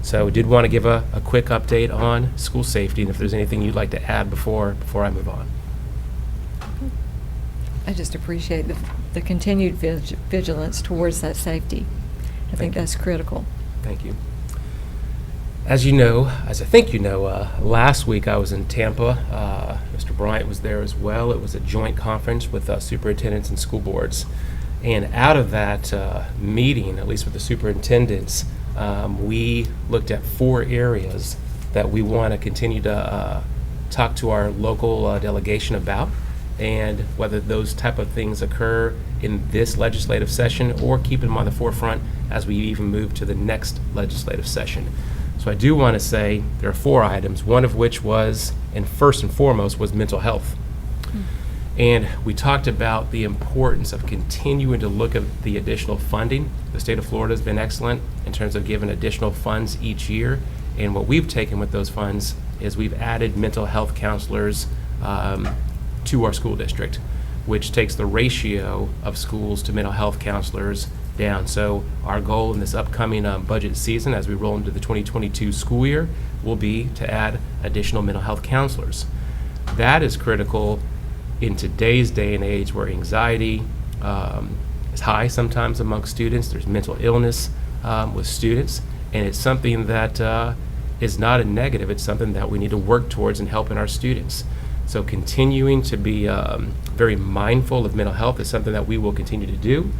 So did want to give a quick update on school safety, and if there's anything you'd like to add before I move on. I just appreciate the continued vigilance towards that safety. I think that's critical. Thank you. As you know, as I think you know, last week I was in Tampa. Mr. Bryant was there as well. It was a joint conference with superintendents and school boards. And out of that meeting, at least with the superintendents, we looked at 4 areas that we want to continue to talk to our local delegation about, and whether those type of things occur in this legislative session or keep them on the forefront as we even move to the next legislative session. So I do want to say there are 4 items, one of which was, and first and foremost, was mental health. And we talked about the importance of continuing to look at the additional funding. The state of Florida has been excellent in terms of giving additional funds each year. And what we've taken with those funds is we've added mental health counselors to our school district, which takes the ratio of schools to mental health counselors down. So our goal in this upcoming budget season, as we roll into the 2022 school year, will be to add additional mental health counselors. That is critical in today's day and age where anxiety is high sometimes among students. There's mental illness with students, and it's something that is not a negative. It's something that we need to work towards in helping our students. So continuing to be very mindful of mental health is something that we will continue to do.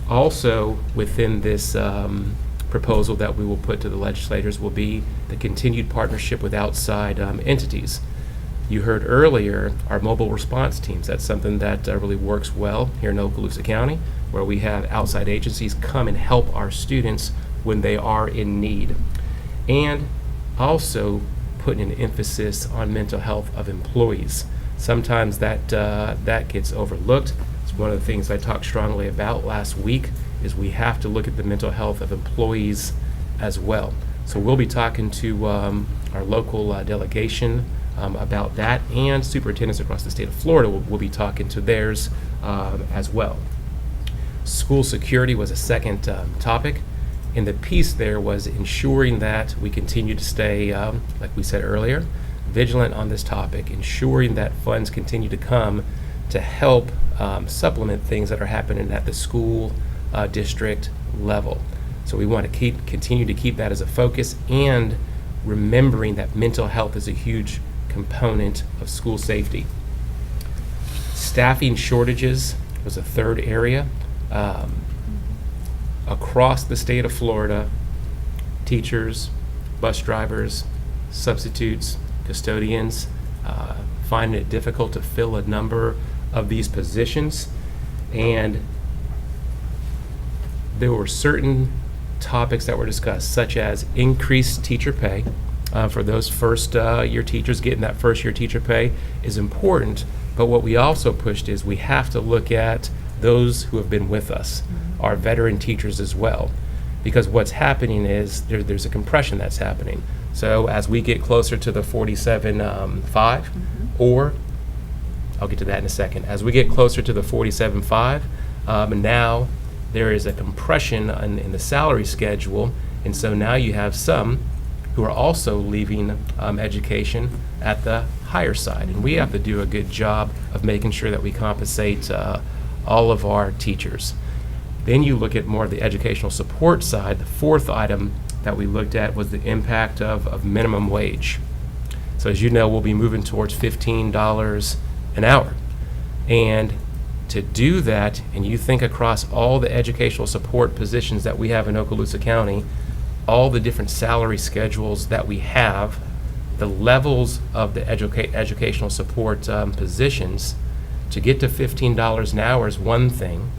Also, within this proposal that we will put to the legislators will be the continued partnership with outside entities. You heard earlier our mobile response teams. That's something that really works well here in Okaloosa County, where we have outside agencies come and help our students when they are in need. And also putting an emphasis on mental health of employees. Sometimes that gets overlooked. It's one of the things I talked strongly about last week, is we have to look at the mental health of employees as well. So we'll be talking to our local delegation about that, and superintendents across the state of Florida will be talking to theirs as well. School security was a second topic, and the piece there was ensuring that we continue to stay, like we said earlier, vigilant on this topic, ensuring that funds continue to come to help supplement things that are happening at the school district level. So we want to continue to keep that as a focus, and remembering that mental health is a huge component of school safety. Staffing shortages was a third area. Across the state of Florida, teachers, bus drivers, substitutes, custodians, finding it difficult to fill a number of these positions. And there were certain topics that were discussed, such as increased teacher pay. For those first year teachers, getting that first year teacher pay is important, but what we also pushed is we have to look at those who have been with us, our veteran teachers as well, because what's happening is there's a compression that's happening. So as we get closer to the 47.5, or I'll get to that in a second, as we get closer to the 47.5, now there is a compression in the salary schedule, and so now you have some who are also leaving education at the higher side. And we have to do a good job of making sure that we compensate all of our teachers. Then you look at more of the educational support side. The fourth item that we looked at was the impact of minimum wage. So as you know, we'll be moving towards $15 an hour. And to do that, and you think across all the educational support positions that we have in Okaloosa County, all the different salary schedules that we have, the levels of the educational support positions, to get to $15 an hour is one thing.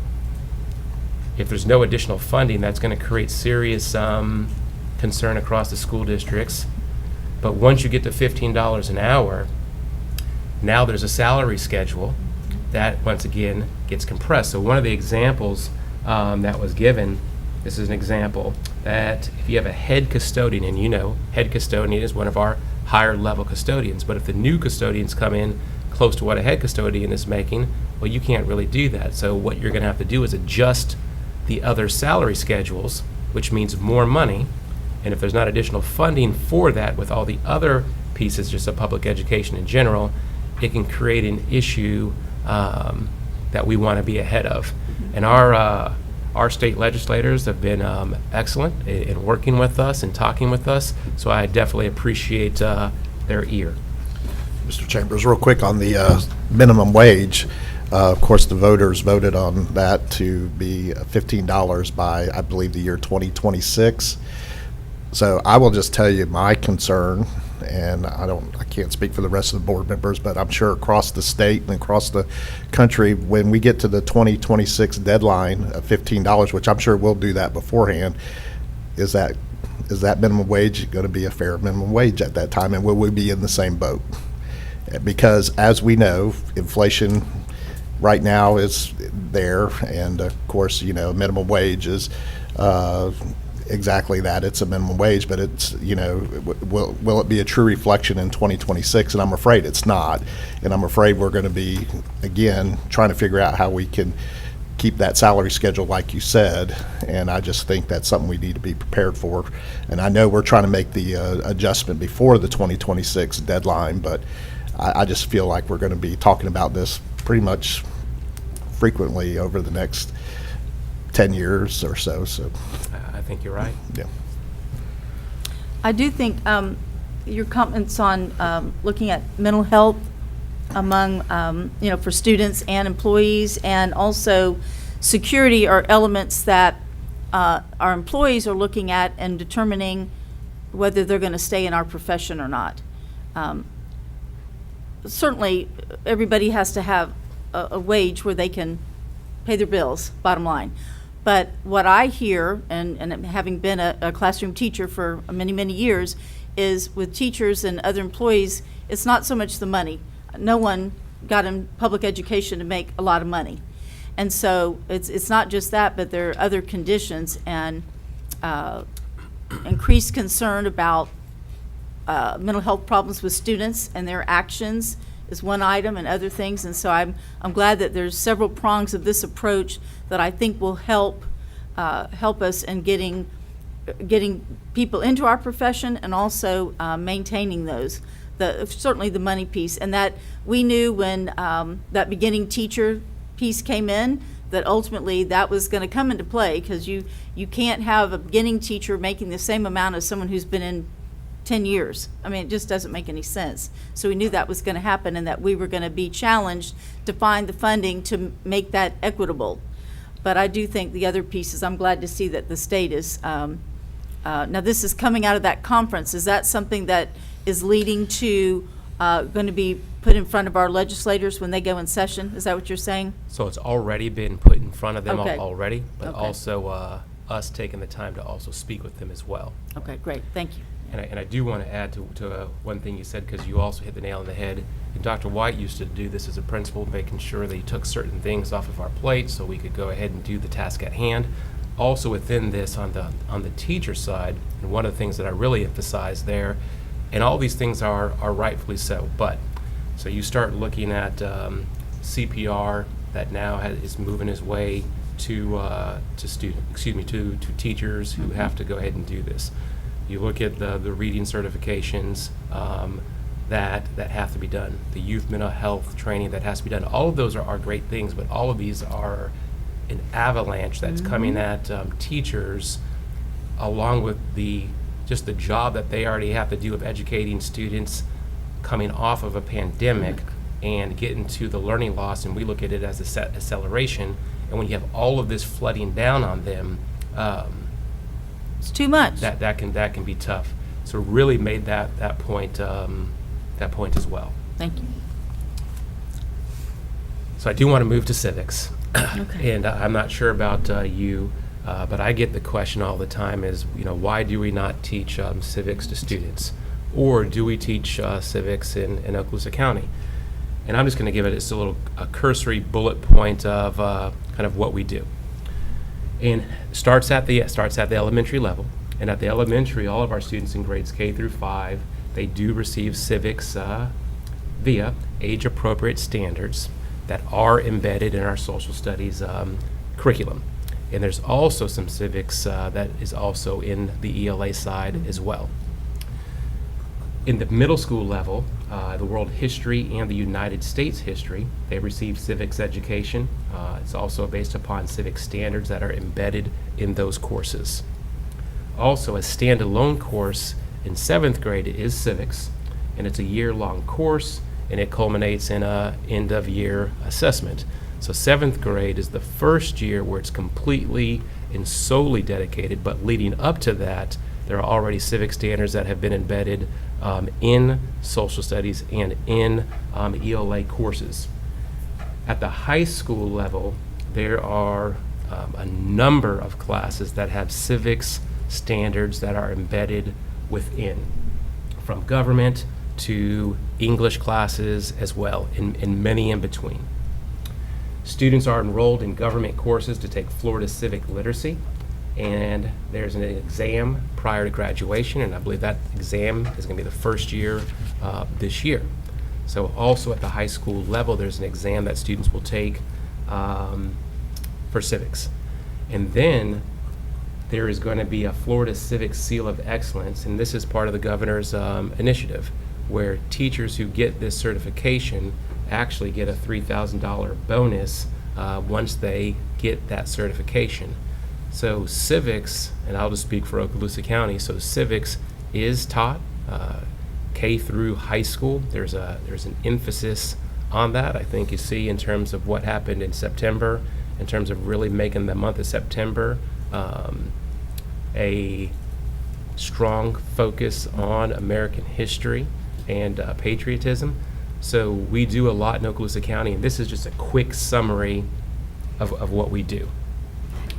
If there's no additional funding, that's going to create serious concern across the school districts. But once you get to $15 an hour, now there's a salary schedule that, once again, gets compressed. So one of the examples that was given, this is an example, that if you have a head custodian, and you know, head custodian is one of our higher level custodians, but if the new custodians come in close to what a head custodian is making, well, you can't really do that. So what you're going to have to do is adjust the other salary schedules, which means more money. And if there's not additional funding for that with all the other pieces, just of public education in general, it can create an issue that we want to be ahead of. And our state legislators have been excellent in working with us and talking with us, so I definitely appreciate their ear. Mr. Chambers, real quick on the minimum wage. Of course, the voters voted on that to be $15 by, I believe, the year 2026. So I will just tell you my concern, and I can't speak for the rest of the board members, but I'm sure across the state and across the country, when we get to the 2026 deadline of $15, which I'm sure we'll do that beforehand, is that minimum wage going to be a fair minimum wage at that time, and will we be in the same boat? Because as we know, inflation right now is there, and of course, you know, minimum wage is exactly that. It's a minimum wage, but it's, you know, will it be a true reflection in 2026? And I'm afraid it's not. And I'm afraid we're going to be, again, trying to figure out how we can keep that salary schedule like you said. And I just think that's something we need to be prepared for. And I know we're trying to make the adjustment before the 2026 deadline, but I just feel like we're going to be talking about this pretty much frequently over the next 10 years or so. So I think you're right. yeah. I do think your comments on looking at mental health among, you know, for students and employees, and also security are elements that our employees are looking at and determining whether they're going to stay in our profession or not. Certainly, everybody has to have a wage where they can pay their bills, bottom line. But what I hear, and having been a classroom teacher for many, many years, is with teachers and other employees, it's not so much the money. No one got in public education to make a lot of money. And so it's not just that, but there are other conditions, and increased concern about mental health problems with students and their actions is one item, and other things. And so I'm glad that there's several prongs of this approach that I think will help us in getting people into our profession, and also maintaining those. Certainly the money piece, and that we knew when that beginning teacher piece came in, that ultimately that was going to come into play, because you can't have a beginning teacher making the same amount as someone who's been in 10 years. I mean, it just doesn't make any sense. So we knew that was going to happen, and that we were going to be challenged to find the funding to make that equitable. But I do think the other pieces, I'm glad to see that the state is, now this is coming out of that conference. Is that something that is leading to going to be put in front of our legislators when they go in session? Is that what you're saying? So it's already been put in front of them Okay. already, but Okay. also us taking the time to also speak with them as well. Okay, great, thank you. And I do want to add to one thing you said, because you also hit the nail on the head. And Dr. White used to do this as a principal, making sure that he took certain things off of our plate so we could go ahead and do the task at hand. Also within this, on the teacher side, and one of the things that I really emphasize there, and all these things are rightfully so, but so you start looking at CPR that now is moving its way to teachers who have to go ahead and do this. You look at the reading certifications that have to be done, the youth mental health training that has to be done. All of those are great things, but all of these are an avalanche that's coming at teachers, along with just the job that they already have to do of educating students coming off of a pandemic and getting to the learning loss. And we look at it as a acceleration. And when you have all of this flooding down on them, It's too much. that can be tough. So really made that point as well. Thank you. So I do want to move to civics. Okay. And I'm not sure about you, but I get the question all the time is, why do we not teach civics to students? Or do we teach civics in Okaloosa County? And I'm just going to give it just a cursory bullet point of kind of what we do. And starts at the elementary level. And at the elementary, all of our students in grades K through 5, they do receive civics via age-appropriate standards that are embedded in our social studies curriculum. And there's also some civics that is also in the ELA side as well. In the middle school level, the world history and the United States history, they receive civics education. It's also based upon civic standards that are embedded in those courses. Also, a standalone course in 7th grade is civics, and it's a year-long course, and it culminates in a end-of-year assessment. So 7th grade is the first year where it's completely and solely dedicated, but leading up to that, there are already civic standards that have been embedded in social studies and in ELA courses. At the high school level, there are a number of classes that have civics standards that are embedded within, from government to English classes as well, and many in between. Students are enrolled in government courses to take Florida Civic Literacy, and there's an exam prior to graduation, and I believe that exam is going to be the first year this year. So also at the high school level, there's an exam that students will take for civics. And then there is going to be a Florida Civic Seal of Excellence, and this is part of the governor's initiative, where teachers who get this certification actually get a $3,000 bonus once they get that certification. So civics, and I'll just speak for Okaloosa County, so civics is taught K through high school. There's an emphasis on that. I think you see in terms of what happened in September, in terms of really making the month of September a strong focus on American history and patriotism. So we do a lot in Okaloosa County, and this is just a quick summary of what we do.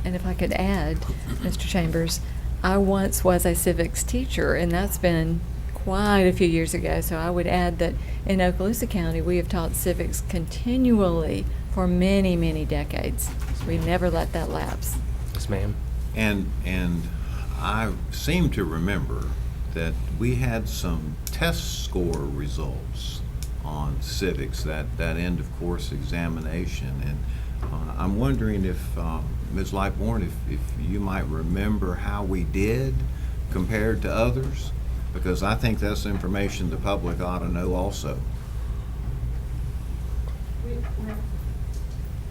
And if I could add, Mr. Chambers, I once was a civics teacher, and that's been quite a few years ago. So I would add that in Okaloosa County, we have taught civics continually for many, many decades. We've never let that lapse. Yes, ma'am. And I seem to remember that we had some test score results on civics, that end of course examination, and I'm wondering if Ms. Lightborn, if you might remember how we did compared to others, because I think that's information the public ought to know also.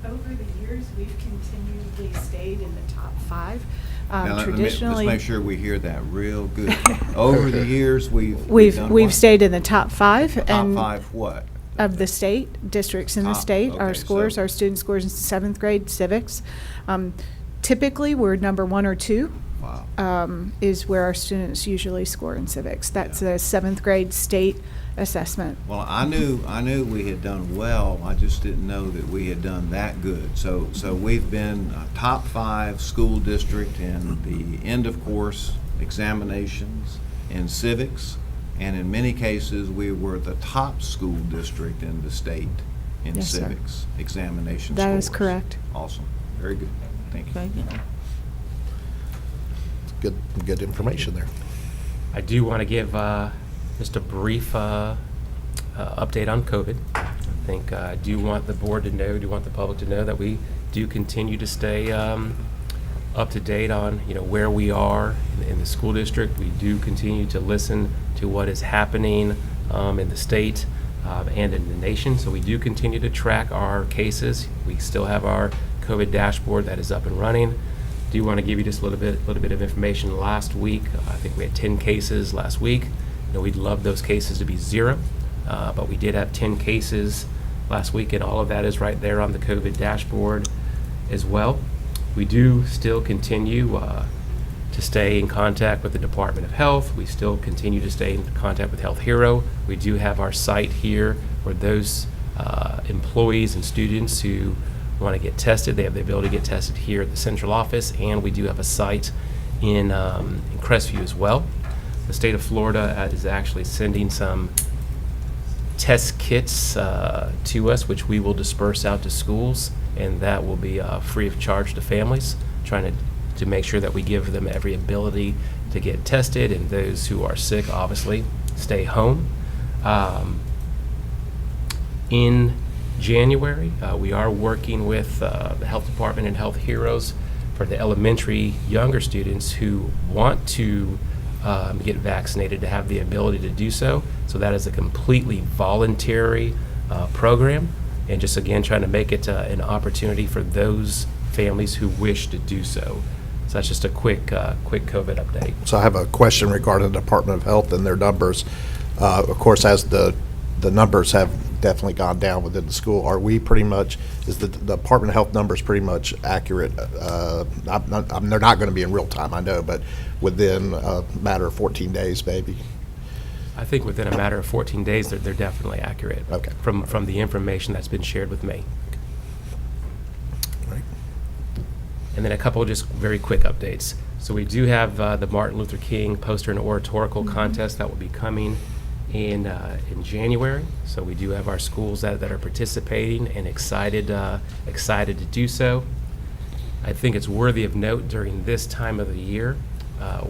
Over the years, we've continually stayed in the top 5. Now, Traditionally, let's make sure we hear that real good. Over the years, we've done we've what? stayed in the top 5. Top and 5 what? of the state, districts in the Top, state, our okay, scores, so- our student scores in 7th grade civics. Typically, we're number 1 or 2. Wow. Is where our students usually score in civics. That's a 7th grade state assessment. Well, I knew we had done well. I just didn't know that we had done that good. So we've been a top 5 school district in the end of course examinations in civics, and in many cases we were the top school district in the state in Yes, sir. civics examination That is scores. correct. Awesome. Very good. Thank you. Very good. Good information there. I do want to give just a brief update on COVID. I think I do want the board to know, do want the public to know that we do continue to stay up to date on where we are in the school district. We do continue to listen to what is happening in the state and in the nation. So we do continue to track our cases. We still have our COVID dashboard that is up and running. Do want to give you just a little bit of information. Last week, I think we had 10 cases last week. We'd love those cases to be 0, but we did have 10 cases last week, and all of that is right there on the COVID dashboard as well. We do still continue to stay in contact with the Department of Health. We still continue to stay in contact with Health Hero. We do have our site here for those employees and students who want to get tested. They have the ability to get tested here at the central office, and we do have a site in Crestview as well. The state of Florida is actually sending some test kits to us, which we will disperse out to schools, and that will be free of charge to families, trying to make sure that we give them every ability to get tested, and those who are sick, obviously, stay home. In January, we are working with the Health Department and Health Heroes for the elementary younger students who want to get vaccinated, to have the ability to do so. So that is a completely voluntary program, and just again trying to make it an opportunity for those families who wish to do so. So that's just a quick COVID update. So I have a question regarding the Department of Health and their numbers. Of course, as the numbers have definitely gone down within the school, are we pretty much, is the Department of Health numbers pretty much accurate? They're not going to be in real time, I know, but within a matter of 14 days, maybe? I think within a matter of 14 days, they're definitely accurate. Okay. From the information that's been shared with me. Right. And then a couple of just very quick updates. So we do have the Martin Luther King poster and oratorical contest that will be coming in January. So we do have our schools that are participating and excited to do so. I think it's worthy of note during this time of the year,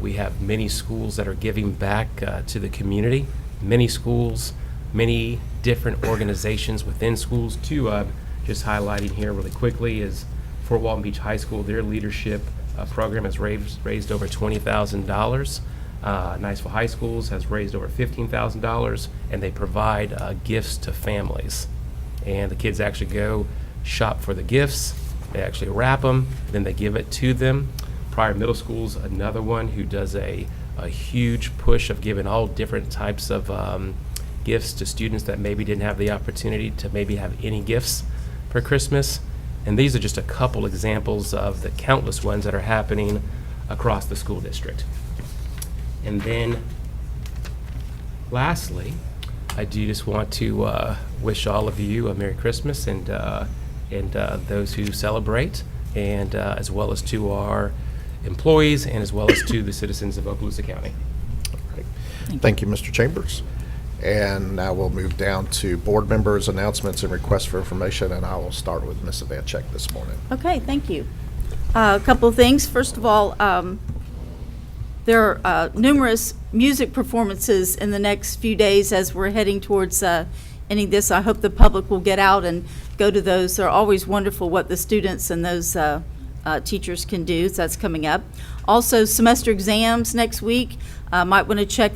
we have many schools that are giving back to the community. Many schools, many different organizations within schools. Two, just highlighting here really quickly, is Fort Walton Beach High School. Their leadership program has raised over $20,000. Niceville High Schools has raised over $15,000, and they provide gifts to families. And the kids actually go shop for the gifts. They actually wrap them, then they give it to them. Pryor Middle School's another one who does a huge push of giving all different types of gifts to students that maybe didn't have the opportunity to maybe have any gifts for Christmas. And these are just a couple examples of the countless ones that are happening across the school district. And then lastly, I do just want to wish all of you a Merry Christmas, and those who celebrate, and as well as to our employees, and as well as to the citizens of Okaloosa County. Right. Thank you, Mr. Chambers. And now we'll move down to board members' announcements and requests for information, and I will start with Ms. Evanchek this morning. Okay, thank you. A couple of things. First of all, there are numerous music performances in the next few days as we're heading towards ending this. I hope the public will get out and go to those. They're always wonderful what the students and those teachers can do, so that's coming up. Also, semester exams next week. Might want to check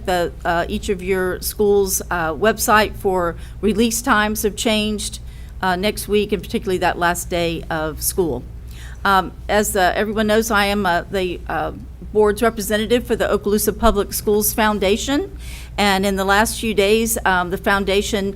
each of your schools' website for release times have changed next week, and particularly that last day of school. As everyone knows, I am the board's representative for the Okaloosa Public Schools Foundation, and in the last few days, the foundation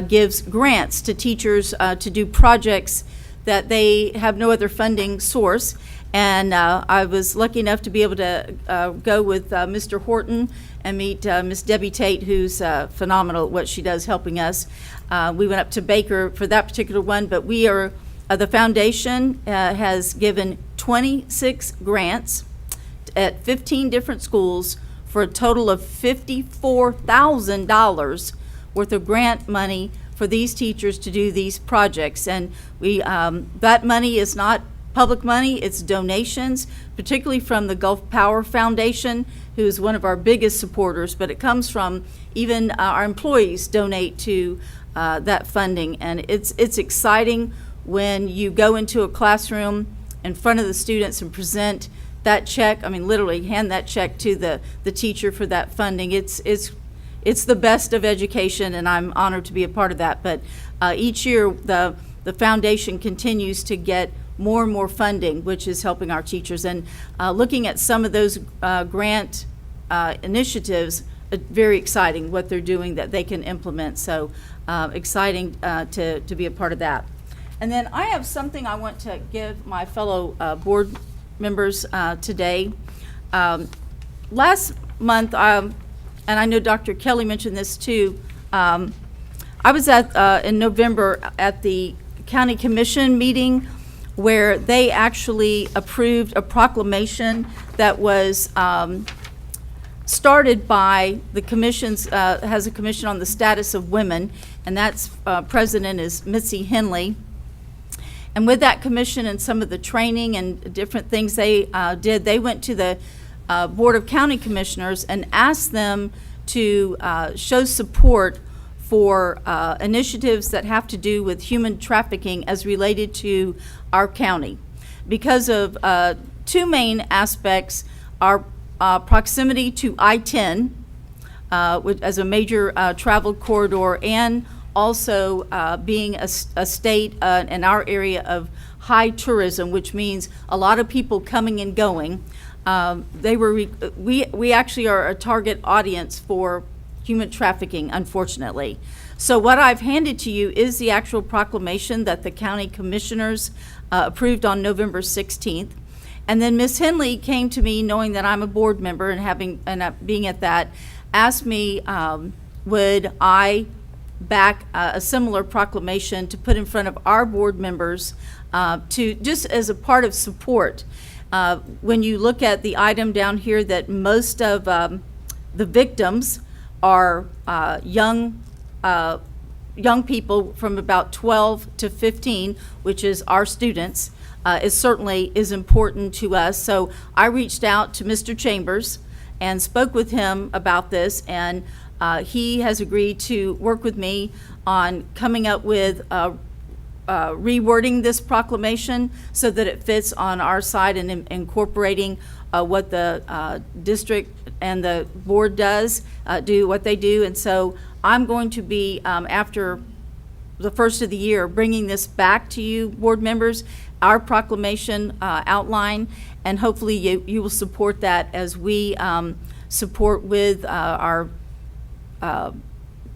gives grants to teachers to do projects that they have no other funding source. And I was lucky enough to be able to go with Mr. Horton and meet Miss Debbie Tate, who's phenomenal at what she does helping us. We went up to Baker for that particular one, but we are, the foundation has given 26 grants at 15 different schools for a total of $54,000 worth of grant money for these teachers to do these projects. And we that money is not public money, it's donations, particularly from the Gulf Power Foundation, who is one of our biggest supporters, but it comes from even our employees donate to that funding. And it's exciting when you go into a classroom in front of the students and present that check. I mean, literally hand that check to the teacher for that funding. It's the best of education, and I'm honored to be a part of that. But each year, the foundation continues to get more and more funding, which is helping our teachers. And looking at some of those grant initiatives, very exciting what they're doing that they can implement. So exciting to be a part of that. And then I have something I want to give my fellow board members today. Last month, and I know Dr. Kelly mentioned this too, I was in November at the County Commission meeting where they actually approved a proclamation that was started by the commission's, has a commission on the status of women, and that's president is Mitzi Henley. And with that commission and some of the training and different things they did, they went to the Board of County Commissioners and asked them to show support for initiatives that have to do with human trafficking as related to our county. Because of two main aspects, our proximity to I-10 as a major travel corridor, and also being a state in our area of high tourism, which means a lot of people coming and going. We actually are a target audience for human trafficking, unfortunately. So what I've handed to you is the actual proclamation that the county commissioners approved on November 16th. And then Ms. Henley came to me, knowing that I'm a board member and being at that, asked me would I back a similar proclamation to put in front of our board members to just as a part of support. When you look at the item down here, that most of the victims are young people from about 12 to 15, which is our students, certainly is important to us. So I reached out to Mr. Chambers and spoke with him about this, and he has agreed to work with me on coming up with rewording this proclamation so that it fits on our side and incorporating what the district and the board do what they do. And so I'm going to be, after the first of the year, bringing this back to you, board members, our proclamation outline, and hopefully you will support that as we support with our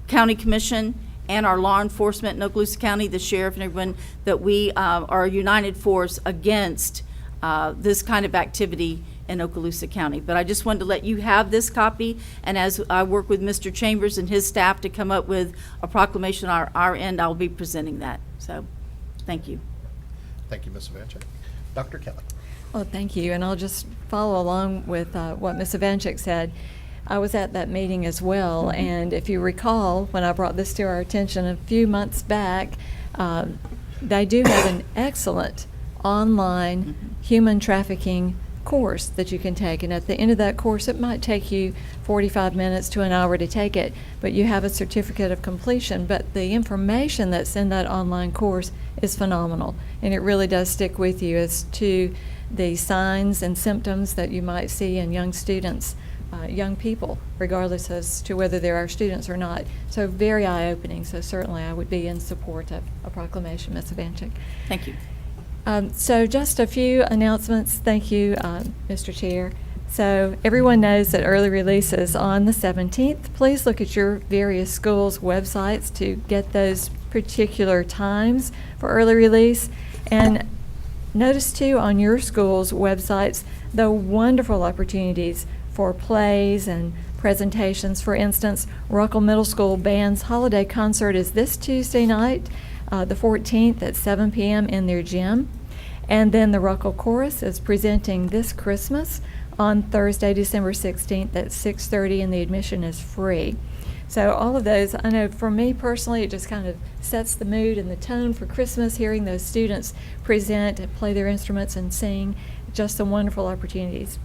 county commission and our law enforcement in Okaloosa County, the sheriff and everyone, that we are a united force against this kind of activity in Okaloosa County. But I just wanted to let you have this copy, and as I work with Mr. Chambers and his staff to come up with a proclamation on our end, I'll be presenting that. So, thank you. Thank you, Ms. Evanchik. Dr. Kelly. Well, thank you, and I'll just follow along with what Ms. Evanchik said. I was at that meeting as well, and if you recall, when I brought this to our attention a few months back, they do have an excellent online human trafficking course that you can take, and at the end of that course it might take you 45 minutes to an hour to take it, but you have a certificate of completion. But the information that's in that online course is phenomenal, and it really does stick with you as to the signs and symptoms that you might see in young students, young people, regardless as to whether they're our students or not. So very eye-opening. So certainly I would be in support of a proclamation, Ms. Evanchik. Thank you. So just a few announcements. Thank you, Mr. Chair. So everyone knows that early release is on the 17th. Please look at your various schools' websites to get those particular times for early release. And notice too on your school's websites the wonderful opportunities for plays and presentations. For instance, Ruckle Middle School Band's holiday concert is this Tuesday night, the 14th at 7 p.m. in their gym. And then the Ruckle Chorus is presenting this Christmas on Thursday, December 16th at 6:30, and the admission is free. So all of those, I know for me personally, it just kind of sets the mood and the tone for Christmas, hearing those students present and play their instruments and sing. Just some wonderful opportunities.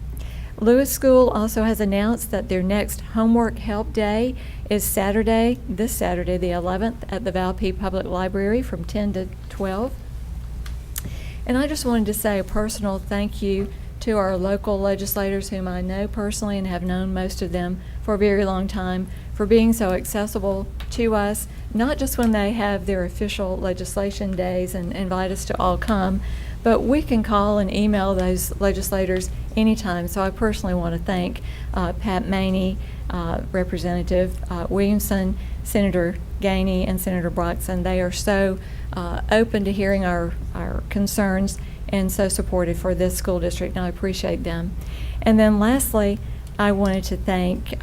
Lewis School also has announced that their next homework help day is Saturday, this Saturday, the 11th, at the Valpy Public Library from 10 to 12. And I just wanted to say a personal thank you to our local legislators, whom I know personally and have known most of them for a very long time, for being so accessible to us, not just when they have their official legislation days and invite us to all come, but we can call and email those legislators anytime. So I personally want to thank Pat Maney, Representative Williamson, Senator Gainey, and Senator Broxson. They are so open to hearing our concerns and so supportive for this school district, and I appreciate them. And then lastly, I wanted to thank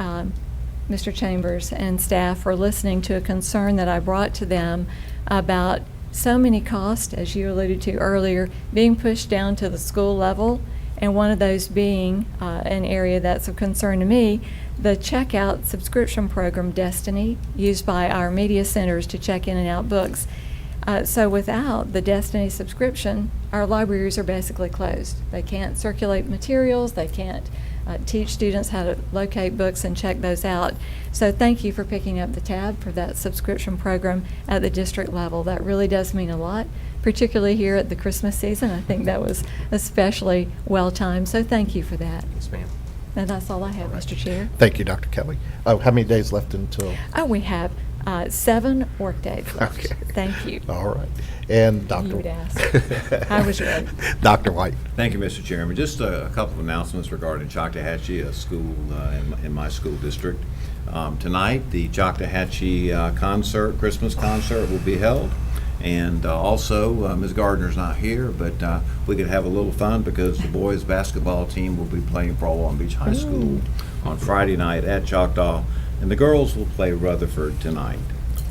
Mr. Chambers and staff for listening to a concern that I brought to them about so many costs, as you alluded to earlier, being pushed down to the school level, and one of those being an area that's of concern to me, the checkout subscription program Destiny, used by our media centers to check in and out books. So without the Destiny subscription, our libraries are basically closed. They can't circulate materials, they can't teach students how to locate books and check those out. So thank you for picking up the tab for that subscription program at the district level. That really does mean a lot, particularly here at the Christmas season. I think that was especially well-timed, so thank you for that. Yes, ma'am. And that's all I have, Mr. Chair. Thank you, Dr. Kelly. Oh, how many days left until? Oh, we have 7 workdays left. Okay. Thank you. All right. And Dr. You would ask. I was ready. Dr. White. Thank you, Mr. Chairman. Just a couple of announcements regarding Choctawhatchee, a school in my school district. Tonight, the Choctawhatchee concert, Christmas concert, will be held. And also, Ms. Gardner's not here, but we could have a little fun because the boys' basketball team will be playing for Long Beach High School on Friday night at Choctaw, and the girls will play Rutherford tonight.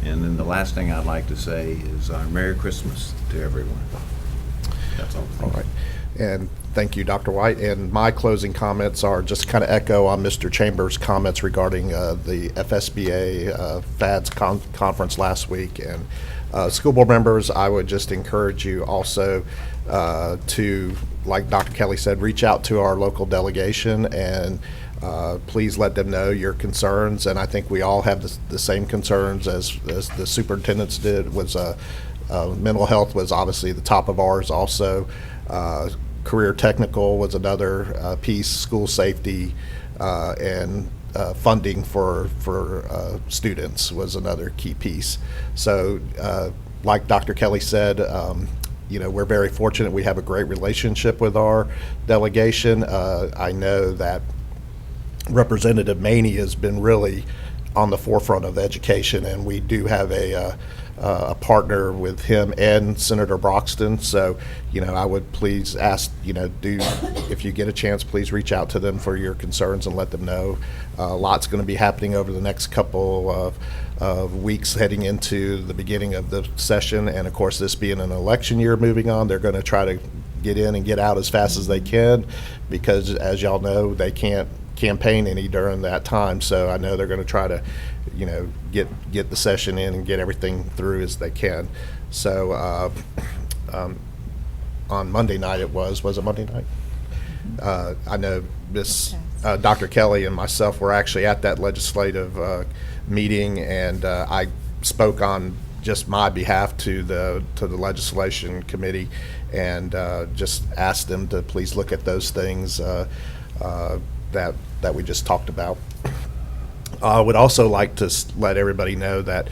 And then the last thing I'd like to say is Merry Christmas to everyone. That's all. All right. And thank you, Dr. White. And my closing comments are just kind of echo on Mr. Chambers' comments regarding the FSBA FADS conference last week. And school board members, I would just encourage you also to, like Dr. Kelly said, reach out to our local delegation and please let them know your concerns. And I think we all have the same concerns as the superintendents did. Was mental health was obviously the top of ours also. Career technical was another piece, school safety, and funding for students was another key piece. So like Dr. Kelly said, we're very fortunate. We have a great relationship with our delegation. I know that Representative Maney has been really on the forefront of education, and we do have a partner with him and Senator Broxton. So, I would please ask, if you get a chance, please reach out to them for your concerns and let them know. A lot's going to be happening over the next couple of weeks heading into the beginning of the session. And of course, this being an election year moving on, they're going to try to get in and get out as fast as they can because, as y'all know, they can't campaign any during that time. So I know they're going to try to, get the session in and get everything through as they can. So on Monday night was it Monday night? I know Dr. Kelly and myself were actually at that legislative meeting, and I spoke on just my behalf to the legislation committee and just asked them to please look at those things that we just talked about. I would also like to let everybody know that,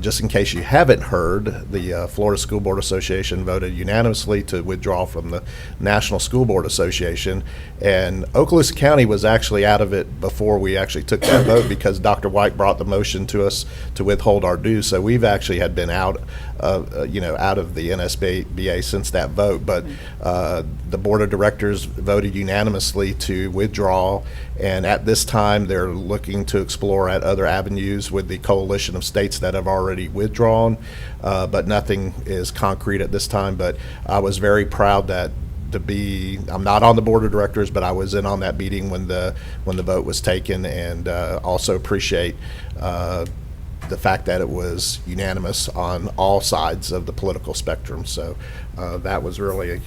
just in case you haven't heard, the Florida School Board Association voted unanimously to withdraw from the National School Board Association, and Okaloosa County was actually out of it before we actually took that vote because Dr. White brought the motion to us to withhold our dues. So we've actually had been out of the NSBA since that vote, but the Board of Directors voted unanimously to withdraw, and at this time they're looking to explore at other avenues with the coalition of states that have already withdrawn, but nothing is concrete at this time. But I was very proud I'm not on the board of directors, but I was in on that meeting when the vote was taken, and also appreciate the fact that it was unanimous on all sides of the political spectrum. So that was really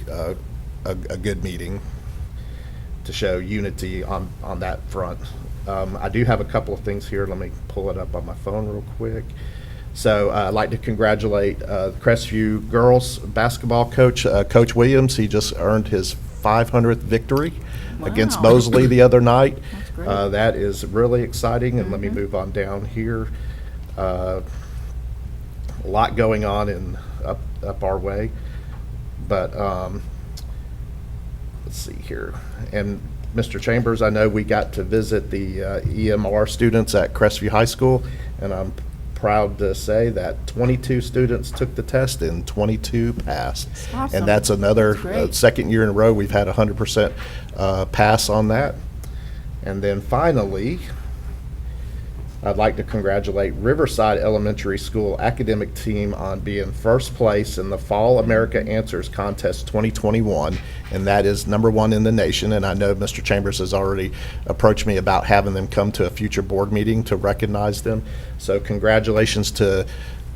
a good meeting to show unity on that front. I do have a couple of things here. Let me pull it up on my phone real quick. So I'd like to congratulate Crestview girls basketball coach, Coach Williams. He just earned his 500th victory against Mosley the other night. That's great. That is really exciting. And let me move on down here. A lot going on up our way. But let's see here. And Mr. Chambers, I know we got to visit the EMR students at Crestview High School, and I'm proud to say that 22 students took the test and 22 passed. awesome. And that's another That's great. second year in a row we've had 100% pass on that. And then finally, I'd like to congratulate Riverside Elementary School academic team on being first place in the Fall America Answers Contest 2021, and that is #1 in the nation. And I know Mr. Chambers has already approached me about having them come to a future board meeting to recognize them. So congratulations to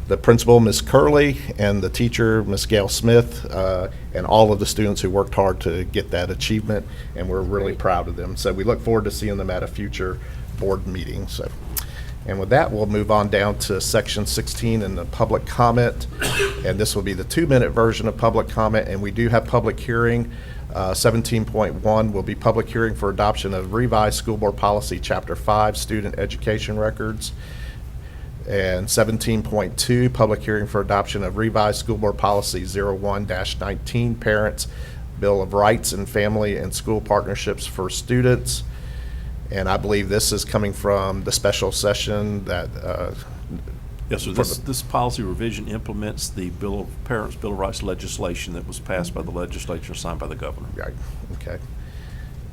the principal, Ms. Curley, and the teacher, Ms. Gail Smith, and all of the students who worked hard to get that achievement, and we're really proud of them. So we look forward to seeing them at a future board meeting. So. And with that, we'll move on down to section 16 in the public comment. And this will be the 2-minute version of public comment. And we do have public hearing. 17.1 will be public hearing for adoption of revised school board policy, chapter 5, student education records. And 17.2, public hearing for adoption of revised school board policy 01-19, parents, Bill of Rights and Family and School Partnerships for Students. And I believe this is coming from the special session that, Yes, sir. for This policy revision implements the Parents' Bill of Rights legislation that was passed by the legislature, signed by the governor. right, okay.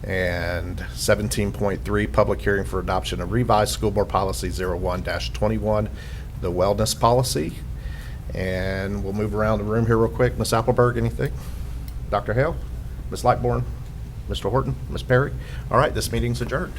And 17.3, public hearing for adoption of revised school board policy 01-21, the wellness policy. And we'll move around the room here real quick. Ms. Appleberg, anything? Dr. Hale? Ms. Lightbourne? Mr. Horton? Ms. Perry? All right, this meeting's adjourned.